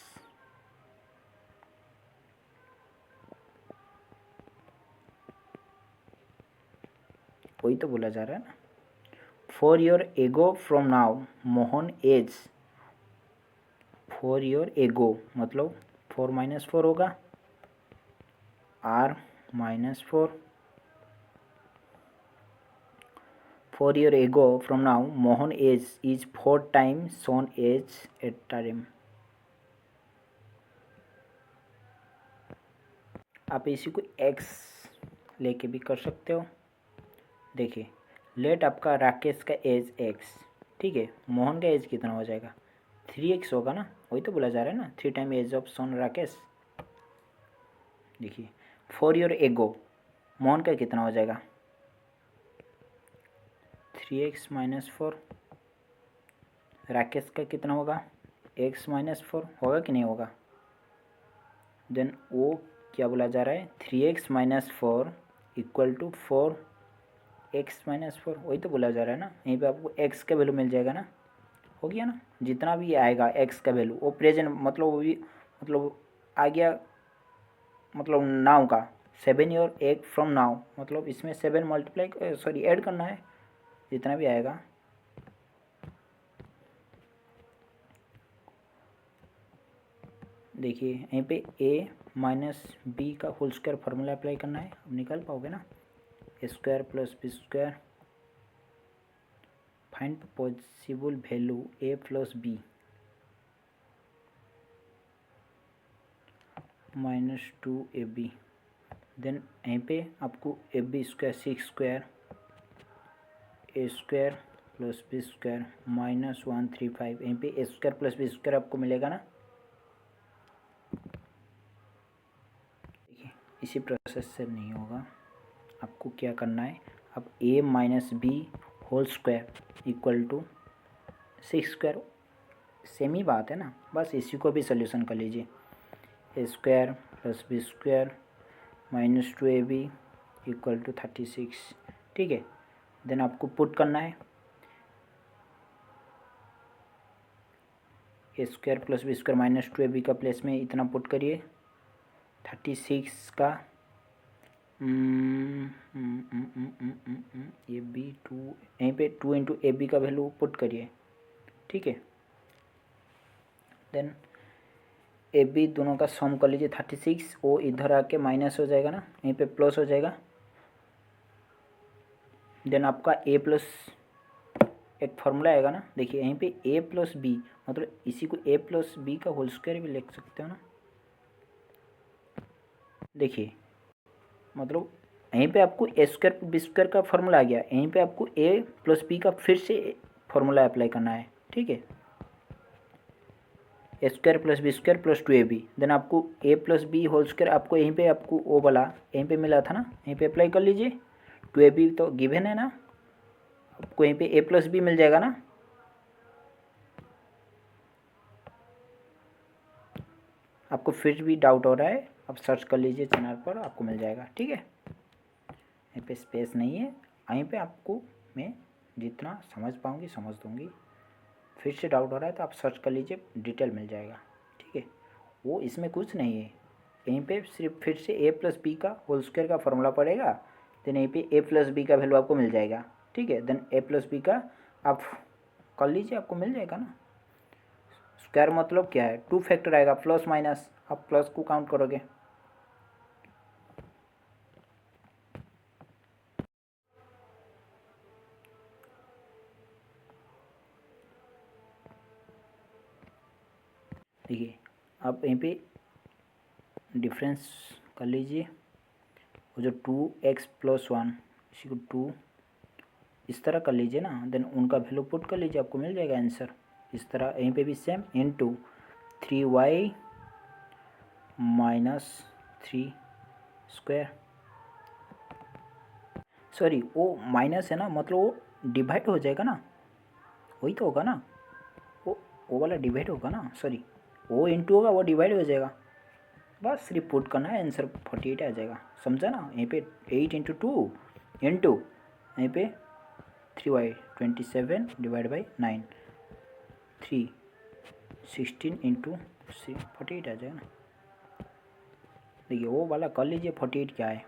वही तो बोला जा रहा है ना, 4 year ago from now Mohan age, 4 year ago मतलब 4 माइनस 4 होगा, r minus 4, 4 year ago from now Mohan age is 4 time son age at time. आप इसी को x लेके भी कर सकते हो। देखिए लेट आपका राकेश का एज x, ठीक है, मोहन का एज कितना हो जाएगा 3x होगा ना, वही तो बोला जा रहा है ना, 3 टाइम एज ऑफ सोन राकेश। देखिए 4 ईयर एगो मोहन का कितना हो जाएगा 3x माइनस 4, राकेश का कितना होगा x माइनस 4 होगा कि नहीं होगा, देन वो क्या बोला जा रहा है 3x minus 4 equal to 4x minus 4, वही तो बोला जा रहा है ना, यहीं पे आपको x का वैल्यू मिल जाएगा ना, हो गया ना, जितना भी आएगा x का वैल्यू वो प्रेजेंट, मतलब वो भी मतलब आ गया, मतलब नाउ का 7 ईयर एक फ्रॉम नाउ, मतलब इसमें 7 मल्टीप्लाई सॉरी ऐड करना है, जितना भी आएगा। देखिए यहीं पे a माइनस बी का होल स्क्वायर फार्मूला अप्लाई करना है, अब निकाल पाओगे ना, A square plus B square, find possible value a plus B minus 2ab, then यहीं पे आपको A B square 6 square A square plus B square minus 135, यहीं पे A square plus B square आपको मिलेगा ना। देखिए इसी प्रोसेस से नहीं होगा, आपको क्या करना है, अब a minus B whole square equal to 6 square, same ही बात है ना, बस इसी को भी सोल्यूशन कर लीजिए, A square plus B square minus 2ab equal to 36, ठीक है। देन आपको पुट करना है A square plus B square minus 2ab का प्लेस में इतना पुट करिए, 36 का ए बी 2, यहीं पे 2 इंटू ए बी का वैल्यू पुट करिए, ठीक है। देन ए बी दोनों का सम कर लीजिए 36, वो इधर आके माइनस हो जाएगा ना, यहीं पे प्लस हो जाएगा, देन आपका ए प्लस एक फार्मूला आएगा ना, देखिए यहीं पे ए प्लस बी, मतलब इसी को ए प्लस बी का होल स्क्वायर भी लिख सकते हो ना। देखिए मतलब यहीं पे आपको ए स्क्वायर बी स्क्वायर का फार्मूला आ गया, यहीं पे आपको ए प्लस बी का फिर से फार्मूला अप्लाई करना है, ठीक है। A square plus B square plus 2ab, then आपको A plus B whole square आपको यहीं पे आपको ओ वाला यहीं पे मिला था ना, यहीं पे अप्लाई कर लीजिए, 2ab तो गिवन है ना, आपको यहीं पे ए प्लस बी मिल जाएगा ना। आपको फिर भी डाउट हो रहा है, आप सर्च कर लीजिए चैनल पर, आपको मिल जाएगा, ठीक है। यहीं पे स्पेस नहीं है, यहीं पे आपको मैं जितना समझ पाऊँगी समझ दूँगी, फिर से डाउट हो रहा है तो आप सर्च कर लीजिए, डिटेल मिल जाएगा, ठीक है। वो इसमें कुछ नहीं है, यहीं पे सिर्फ फिर से ए प्लस बी का होल स्क्वायर का फॉर्मूला पड़ेगा, देन यहीं पे ए प्लस बी का वैल्यू आपको मिल जाएगा, ठीक है। देन ए प्लस बी का आप कर लीजिए, आपको मिल जाएगा ना। स्क्वायर मतलब क्या है, 2 फैक्टर आएगा, प्लस माइनस, आप प्लस को काउंट करोगे। देखिए आप यहीं पे डिफरेंस कर लीजिए, वो जो 2x + 1 इसी को 2 इस तरह कर लीजिए ना, देन उनका वैल्यू पुट कर लीजिए, आपको मिल जाएगा आंसर। इस तरह यहीं पे भी same, into 3y - 3 square, sorry वो माइनस है ना, मतलब वो डिवाइड हो जाएगा ना, वही तो होगा ना, वो वाला डिवाइड होगा ना, सॉरी वो इंटू होगा, वो डिवाइड हो जाएगा, बस सिर्फ पुट करना है, आंसर 48 आ जाएगा, समझा ना। यहीं पे 8 × 2 इंटू यहीं पे 3y 27 डिवाइड बाई 9 3 16 × 3 48 आ जाएगा ना। देखिए वो वाला कर लीजिए, 48 क्या है,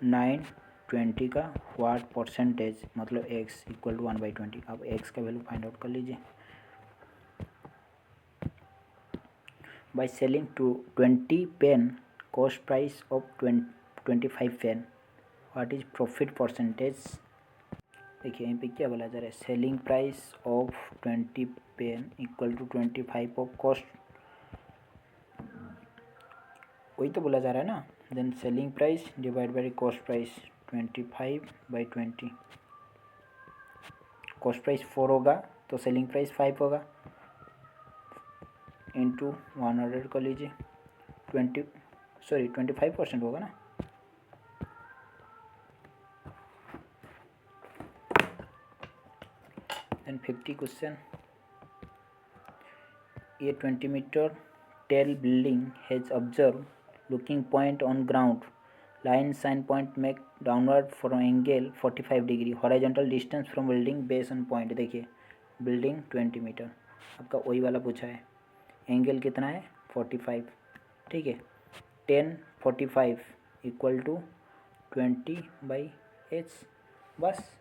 9 20 का व्हाट परसेंटेज मतलब x = 1/20। अब x का वैल्यू फाइंड आउट कर लीजिए। By selling to 20 pen cost price of 25 pen, what is profit percentage. देखिए यहाँ पे क्या बोला जा रहा है, selling price of 20 pen = 25 of cost, वही तो बोला जा रहा है ना। Then selling price divide by cost price 25/20, cost price 4 होगा तो सेलिंग प्राइस 5 होगा, इंटू 100 कर लीजिए, 25% होगा ना। Then 50 question, a 20 meter tall building has observed looking point on ground line sign point make downward from angle 45 degree horizontal distance from building base on point। देखिए बिल्डिंग 20 मीटर, आपका वही वाला पूछा है, एंगल कितना है 45, ठीक है। 10 45 = 20/h, बस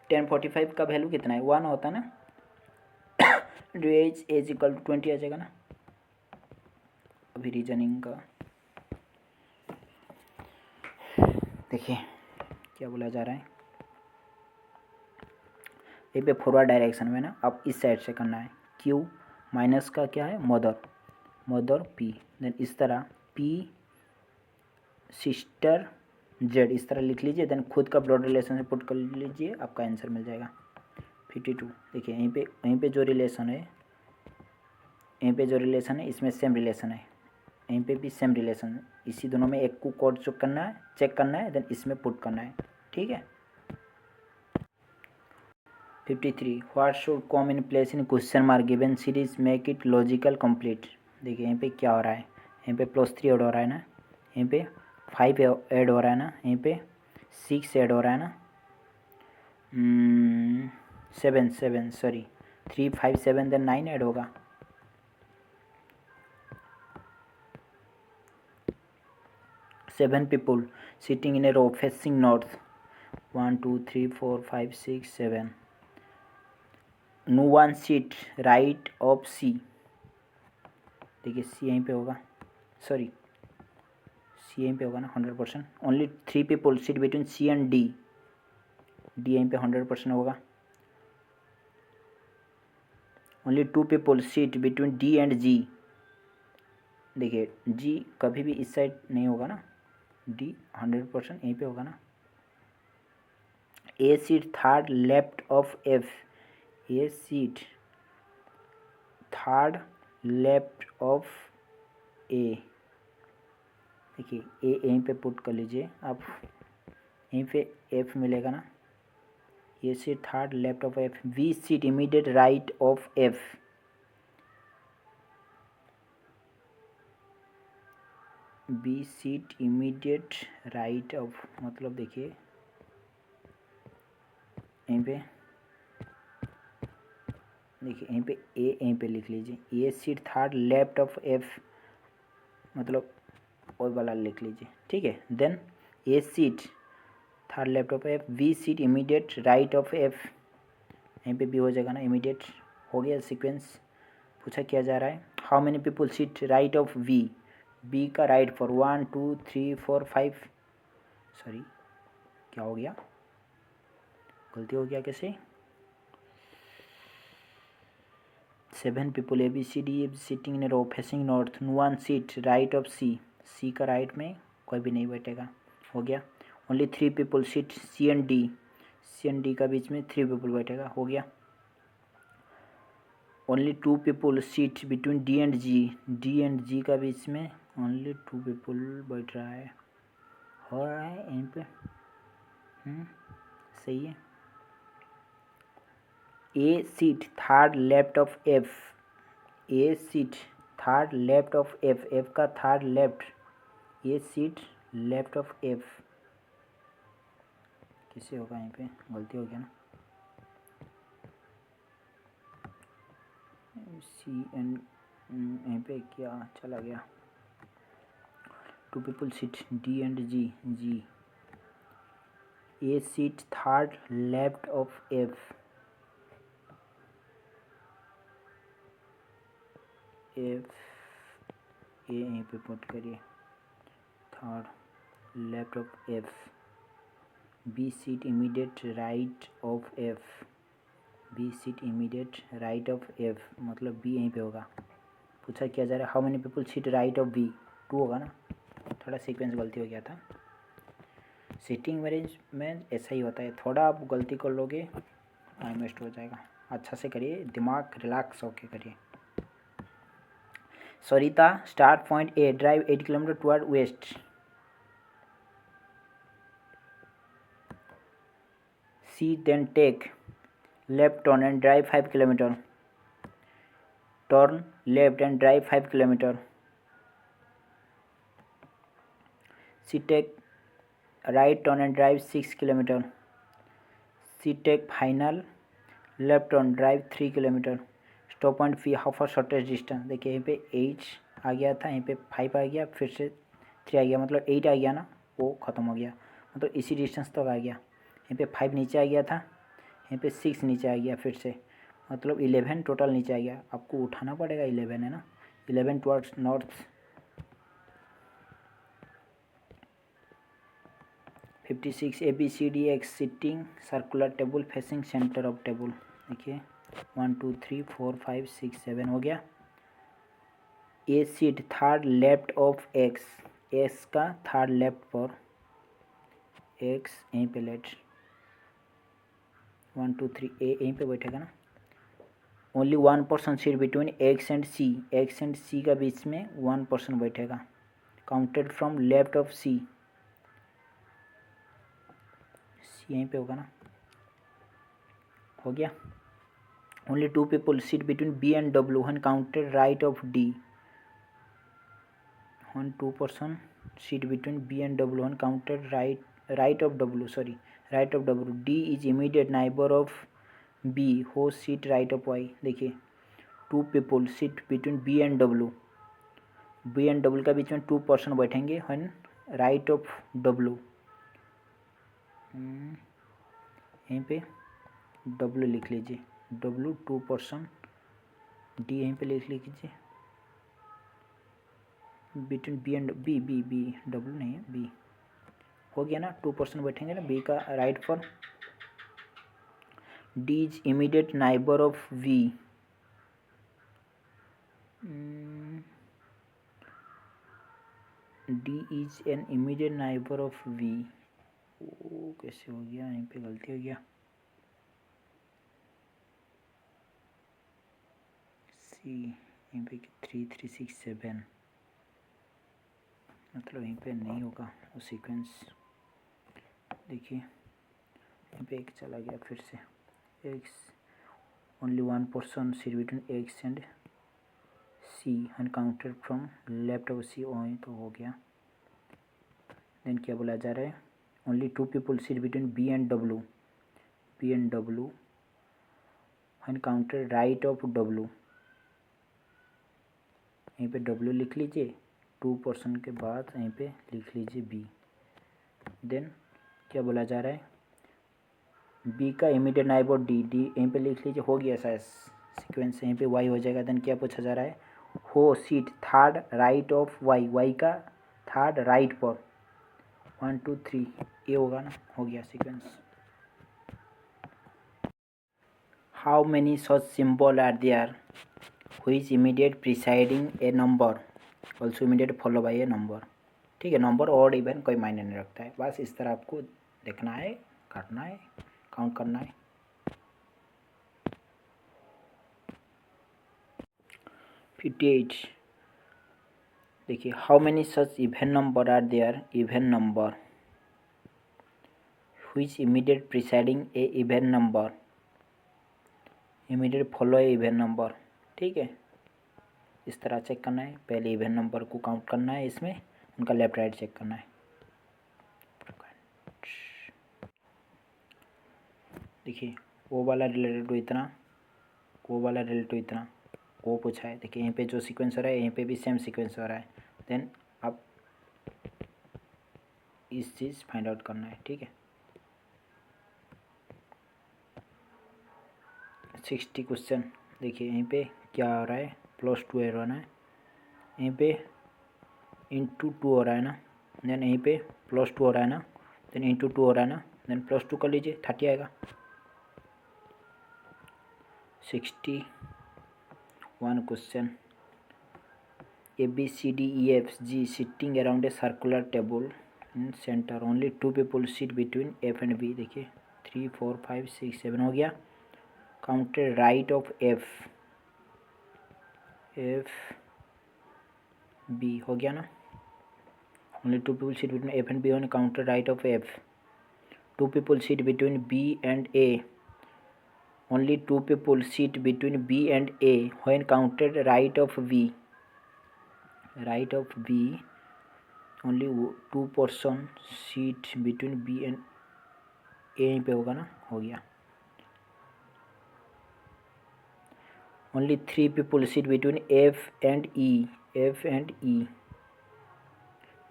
10 45 का वैल्यू कितना है 1 होता है ना, एज = 20 आ जाएगा ना। अभी रीजनिंग का देखिए क्या बोला जा रहा है, ये पे फॉरवर्ड डायरेक्शन में ना, अब इस साइड से करना है, Q माइनस का क्या है मदर P, देन इस तरह P सिस्टर Z इस तरह लिख लीजिए, देन खुद का ब्लड रिलेशन से पुट कर लीजिए, आपका आंसर मिल जाएगा 52। देखिए यहीं पे जो रिलेशन है, इसमें सेम रिलेशन है, यहीं पे भी सेम रिलेशन है, इसी दोनों में एक को कोड चेक करना है, देन इसमें पुट करना है, ठीक है। 53 what should come in place in question mark given series make it logical complete. देखिए यहीं पे क्या हो रहा है, यहीं पे +3 ऐड हो रहा है ना, यहीं पे 5 ऐड हो रहा है ना, यहीं पे 6 ऐड हो रहा है ना, 7 सॉरी 3 5 7 देन 9 ऐड होगा। Seven people sitting in a row facing north, 1 2 3 4 5 6 7, no one seat right of C। देखिए C यहीं पे होगा, सॉरी C यहीं पे होगा ना 100%, only 3 people sit between C and D, D यहीं पे 100% होगा, only 2 people sit between D and G। देखिए G कभी भी इस साइड नहीं होगा ना, D 100% यहीं पे होगा ना। A seat third left of F, A seat third left of A, देखिए A यहीं पे पुट कर लीजिए आप, यहीं पे F मिलेगा ना, A seat third left of F, B seat immediate right of F, B seat immediate right of, मतलब देखिए यहीं पे देखिए यहीं पे ए, यहीं पे लिख लीजिए, A seat third left of F, मतलब वो वाला लिख लीजिए, ठीक है। Then A seat third left of F, B seat immediate right of F, यहीं पे भी हो जाएगा ना, इमीडिएट हो गया सीक्वेंस। पूछा क्या जा रहा है, how many people seat right of V, B का राइट फॉर 1 2 3 4 5, सॉरी क्या हो गया, गलती हो गया, कैसे 7 people A B C D sitting in a row facing north, 1 seat right of C, C का राइट में कोई भी नहीं बैठेगा, हो गया। Only 3 people seat C and D, C and D का बीच में 3 पीपल बैठेगा, हो गया। Only 2 people seat between D and G, D and G का बीच में ओनली 2 पीपल बैठ रहा है, हो रहा है यहीं पे, सही है। A seat third left of F, A seat third left of F, F का third left, A seat left of F, किससे होगा, यहीं पे गलती हो गया ना, सी एंड यहीं पे क्या चला गया, 2 people sit D and G, G A seat third left of F, F A यहीं पे पुट करिए, third left of F, B seat immediate right of F, B seat immediate right of F, मतलब बी यहीं पे होगा। पूछा क्या जा रहा है, how many people seat right of B, 2 होगा ना, थोड़ा सीक्वेंस गलती हो गया था। सीटिंग अरेंजमेंट ऐसा ही होता है, थोड़ा आप गलती कर लोगे टाइम वेस्ट हो जाएगा, अच्छा से करिए, दिमाग रिलैक्स होके करिए। Sarita start point A, drive 8 kilometre toward west, she then take left turn and drive 5 kilometre, turn left and drive 5 kilometre, she take right turn and drive 6 kilometre, she take final left turn drive 3 kilometre, stop point F how far shortest distance, देखिए यहीं पे 8 आ गया था, यहीं पे 5 आ गया, फिर से 3 आ गया, मतलब 8 आ गया ना, वो ख़त्म हो गया, मतलब इसी डिस्टेंस तक आ गया। यहीं पे 5 नीचे आ गया था, यहीं पे 6 नीचे आ गया, फिर से मतलब 11 टोटल नीचे आ गया, आपको उठाना पड़ेगा 11 है ना, 11 towards north, 56 A B C D X sitting circular table facing centre of table, देखिए 1 2 3 4 5 6 7 हो गया। A seat third left of X, X का थर्ड लेफ्ट पर, एक्स यहीं पे लेट 1 2 3 ए यहीं पे बैठेगा ना। Only 1 person seat between X and C, X and C का बीच में 1 पर्सन बैठेगा, counted from left of C, C यहीं पे होगा ना, हो गया। Only 2 people seat between B and W when counted right of D, 1 2 person seat between B and W when counted right of W, sorry right of W, D is immediate neighbour of B हो सीट राइट ऑफ वाई, देखिए 2 people seat between B and W, B and W का बीच में 2 पर्सन बैठेंगे व्हेन राइट ऑफ डब्ल्यू, यहीं पे डब्ल्यू लिख लीजिए, डब्ल्यू 2 पर्सन, डी यहीं पे लिख लीजिए, between B and B, B B W नहीं है, बी हो गया ना, 2 पर्सन बैठेंगे ना, बी का राइट पर, D is immediate neighbour of V, D is an immediate neighbour of V, ओ कैसे हो गया, यहीं पे गलती हो गया, सी यहीं पे 3 3 6 7, मतलब यहीं पे नहीं होगा वो सीक्वेंस, देखिए यहीं पे एक चला गया, फिर से X, only 1 person seat between X and C and counted from left of C, वहीं तो हो गया। देन क्या बोला जा रहा है, only 2 people seat between B and W, B and W when counted right of W, यहीं पे डब्लू लिख लीजिए, 2% के बाद यहीं पे लिख लीजिए बी। देन क्या बोला जा रहा है, बी का इमीडिएट नाइबर डी, डी यहीं पे लिख लीजिए, हो गया साइज सीक्वेंस, यहीं पे वाई हो जाएगा। देन क्या पूछा जा रहा है, who sit third right of Y, Y का थर्ड राइट पर 1 2 3 ये होगा ना, हो गया sequence. How many such symbol are there which immediate preceding a number also immediate follow by a number. ठीक है, नंबर और इवन कोई मायने नहीं रखता है, बस इस तरह आपको देखना है, काटना है, काउंट करना है। 58 देखिए, how many such even number are there, even number which immediate preceding a even number, immediate follow a even number. ठीक है, इस तरह चेक करना है, पहले इवन नंबर को काउंट करना है, इसमें उनका लेफ्ट राइट चेक करना है। देखिए, वो वाला रिलेटेड टू इतना, वो वाला रिलेटेड टू इतना, वो पूछा है। देखिए यहीं पे जो सीक्वेंस हो रहा है, यहीं पे भी सेम सीक्वेंस हो रहा है। देन आप इस चीज़ फाइंड आउट करना है। ठीक है, 60 क्वेश्चन। देखिए यहीं पे क्या हो रहा है, +2 हो रहा है, यहीं पे इंटू 2 हो रहा है ना, देन यहीं पे +2 हो रहा है ना, देन इंटू 2 हो रहा है ना, देन +2 कर लीजिए, 30 आएगा। 61 question, ABCDEFG sitting around a circular table in center, only 2 people sit between F and B। देखिए 3 4 5 6 7 हो गया। Counted right of F B हो गया ना, only 2 people sit between F and B on counted right of F। 2 people sit between B and A, only 2 people sit between B and A when counted right of V, right of B only 2 person sit between B and A, यहीं पे होगा ना, हो गया। only 3 people sit between F and E, F and E।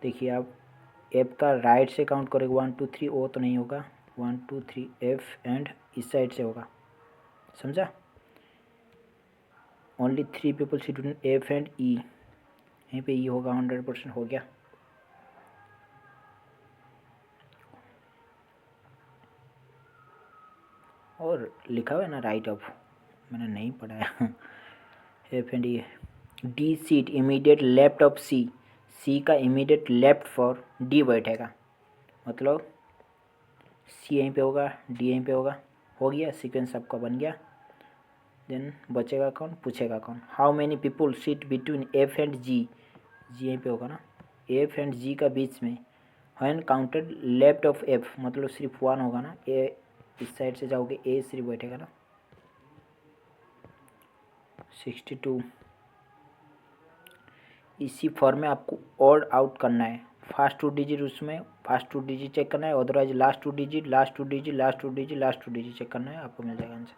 देखिए आप F का राइट से काउंट करोगे 1 2 3, ओ तो नहीं होगा, 1 2 3 F एंड इस साइड से होगा, समझा। only 3 people sit between F and E, यहीं पे E होगा, 100% हो गया। और लिखा हुआ है ना राइट ऑफ, मैंने नहीं पढ़ा है। F and E, D seat immediate left of C, C का इमीडिएट लेफ्ट फॉर D बैठेगा, मतलब C यहीं पे होगा, D यहीं पे होगा, हो गया सीक्वेंस आपका बन गया। देन बचेगा कौन, पूछेगा कौन, how many people seat between F and G, G यहीं पे होगा ना, F एंड G का बीच में when counted left of F, मतलब सिर्फ 1 होगा ना, A इस साइड से जाओगे A सिर्फ बैठेगा ना। 62 इसी फॉर्म में आपको ऑड आउट करना है, फर्स्ट 2 डिजिट उसमें फर्स्ट 2 डिजिट चेक करना है, otherwise last 2 digit, last 2 digit, last 2 digit, last 2 digit check करना है, आपको मिल जाएगा आंसर।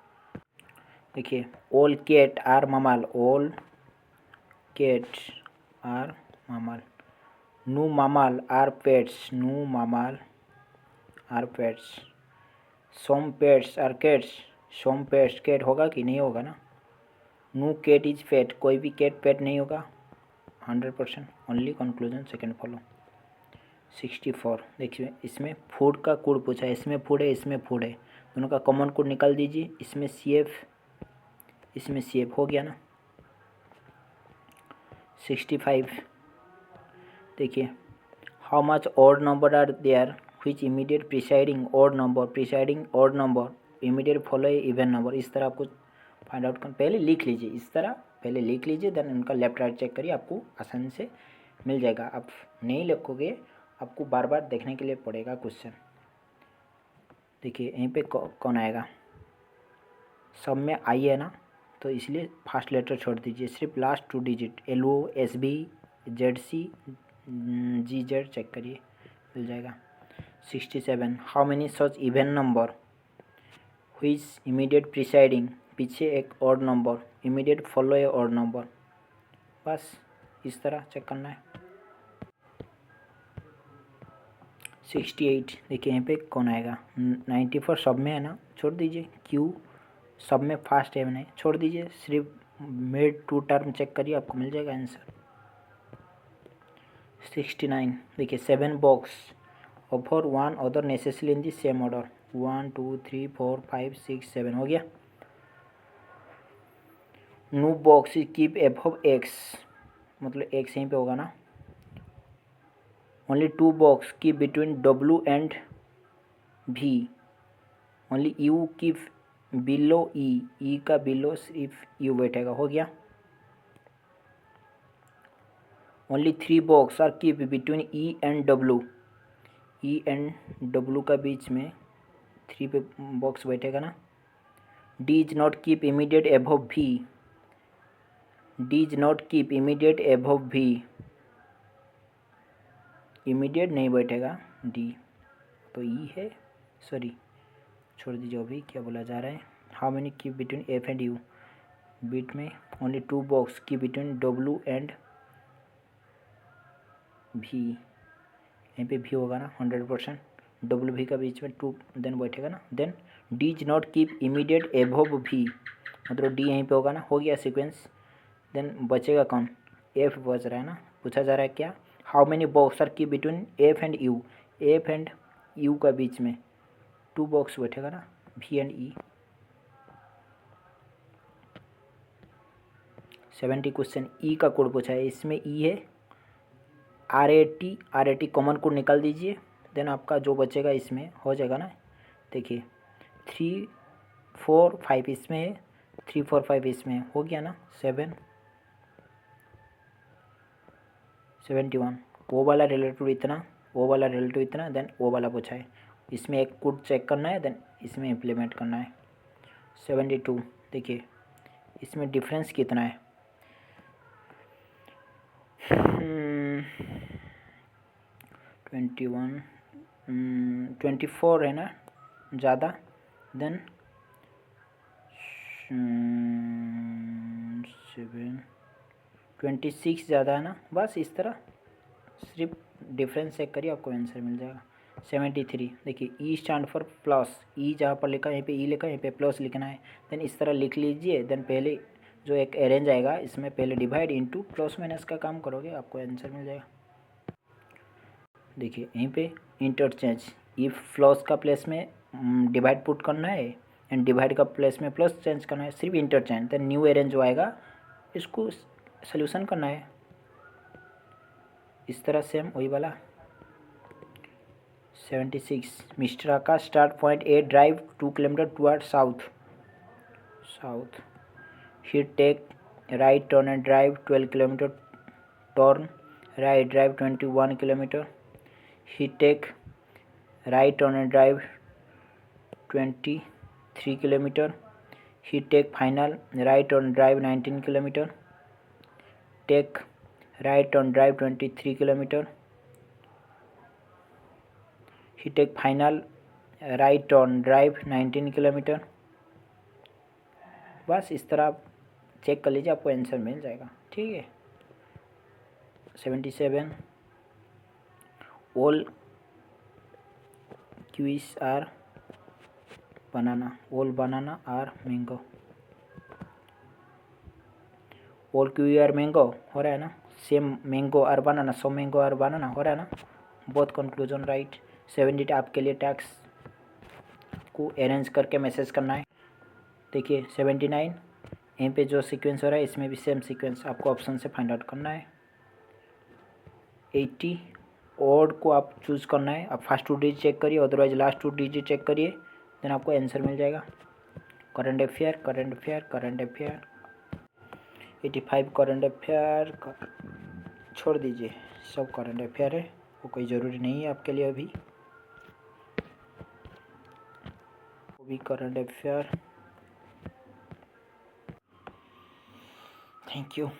देखिए, all cat are mammal, all cat are mammal, no mammal are pets, no mammal are pets, some pets are cats, some pets cat होगा कि नहीं होगा ना, नो कैट इज पेट, कोई भी कैट पेट नहीं होगा, 100%, ओनली कंक्लूजन सेकेंड फॉलो। 64 देखिए, इसमें फूड का कोड पूछा है, इसमें फूड है, इसमें फूड है, दोनों का कॉमन कोड निकाल दीजिए, इसमें CF, इसमें CF, हो गया ना। 65 देखिए, how much odd number are there which immediate preceding odd number, preceding odd number immediate follow even number. इस तरह आपको फाइंड आउट कर, पहले लिख लीजिए, इस तरह पहले लिख लीजिए, देन उनका लेफ्ट राइट चेक करिए, आपको आसानी से मिल जाएगा। आप नहीं लिखोगे, आपको बार बार देखने के लिए पड़ेगा क्वेश्चन। देखिए यहीं पे कौन आएगा, सब में आई है ना, तो इसलिए फर्स्ट लेटर छोड़ दीजिए, सिर्फ last 2 digit LO SB ZC GZ check करिए, मिल जाएगा। 67 how many such even number which immediate preceding पीछे एक odd number, immediate follow a odd number, बस इस तरह चेक करना है। 68 देखिए यहाँ पे कौन आएगा, 94 सब में है ना, छोड़ दीजिए, क्यू सब में फास्ट है नहीं, छोड़ दीजिए, सिर्फ मिड टू टर्म चेक करिए, आपको मिल जाएगा आंसर। 69 देखिए 7 box offer 1 other necessary in the same order, 1 2 3 4 5 6 7 हो गया। No box is keep above X, मतलब एक्स यहीं पे होगा ना। Only 2 box keep between W and B, only U keep below E का बिलो सिर्फ यू बैठेगा, हो गया। Only 3 box are keep between E and W, E and W का बीच में 3 पे बॉक्स बैठेगा ना। D is not keep immediate above B, D is not keep immediate above B, immediate नहीं बैठेगा डी, तो ई है, सॉरी छोड़ दीजिए, अभी क्या बोला जा रहा है। How many keep between F and U, बीट में only 2 box keep between W and B, यहीं पे भी होगा ना 100%, डब्ल्यू भी का बीच में 2 देन बैठेगा ना। Then D is not keep immediate above B, मतलब डी यहीं पे होगा ना, हो गया सीक्वेंस। देन बचेगा कौन, एफ बच रहा है ना, पूछा जा रहा है क्या, how many box are keep between F and U, F and U का बीच में 2 बॉक्स बैठेगा ना, भी एंड ई। 70 क्वेश्चन ई का कोड पूछा है, इसमें ई है R A T common code निकाल दीजिए, देन आपका जो बचेगा इसमें हो जाएगा ना। देखिए 3 4 5 इसमें है, 3 4 5 इसमें हो गया ना, 71 वो वाला रिलेटिव इतना, वो वाला रिलेटिव इतना, देन वो वाला पूछा है, इसमें एक कोड चेक करना है, देन इसमें इम्प्लीमेंट करना है। 72 देखिए इसमें डिफरेंस कितना है, 21 24 है ना ज़्यादा, देन 7 26 ज़्यादा है ना, बस इस तरह सिर्फ डिफरेंस चेक करिए, आपको आंसर मिल जाएगा। 73 देखिए ई स्टैंड फॉर प्लस, ई जहाँ पर लिखा है यहीं पे ई लिखा है, यहीं पे प्लस लिखना है, देन इस तरह लिख लीजिए, देन पहले जो एक अरेंज आएगा इसमें पहले डिवाइड इनटू प्लस माइनस का काम करोगे, आपको आंसर मिल जाएगा। देखिए यहीं पे इंटरचेंज, इफ प्लस का प्लेस में डिवाइड पुट करना है एंड डिवाइड का प्लेस में प्लस चेंज करना है, सिर्फ इंटरचेंज, देन न्यू अरेंज जो आएगा इसको सोल्यूशन करना है, इस तरह सेम वही वाला। 76 mister Akash start point A drive 2 kilometer toward south, he take right turn and drive 12 kilometer, turn right drive 21 kilometer, he take right turn and drive 23 kilometer, he take final right turn drive 19 kilometer, take right turn drive 23 kilometer, he take final right turn drive 19 kilometre, बस इस तरह आप चेक कर लीजिए, आपको आंसर मिल जाएगा, ठीक है। 77 all kiwis are banana, all banana are mango, all kiwi are mango हो रहा है ना, सेम मैंगो और बनाना, सो मैंगो और बनाना हो रहा है ना, बोथ कंक्लूजन राइट। 70 आपके लिए टैक्स को अरेंज करके मैसेज करना है। देखिए 79 यहीं पे जो सीक्वेंस हो रहा है इसमें भी सेम सीक्वेंस आपको ऑप्शन से फाइंड आउट करना है। 80 ऑड को आप चूज़ करना है, आप फर्स्ट 2 डिजिट चेक करिए, अदरवाइज लास्ट 2 डिजिट चेक करिए, देन आपको आंसर मिल जाएगा। करंट अफेयर 85 करंट अफेयर छोड़ दीजिए, सब करंट अफेयर है, वो कोई ज़रूरी नहीं है आपके लिए अभी, वो भी करंट अफेयर। Thank you.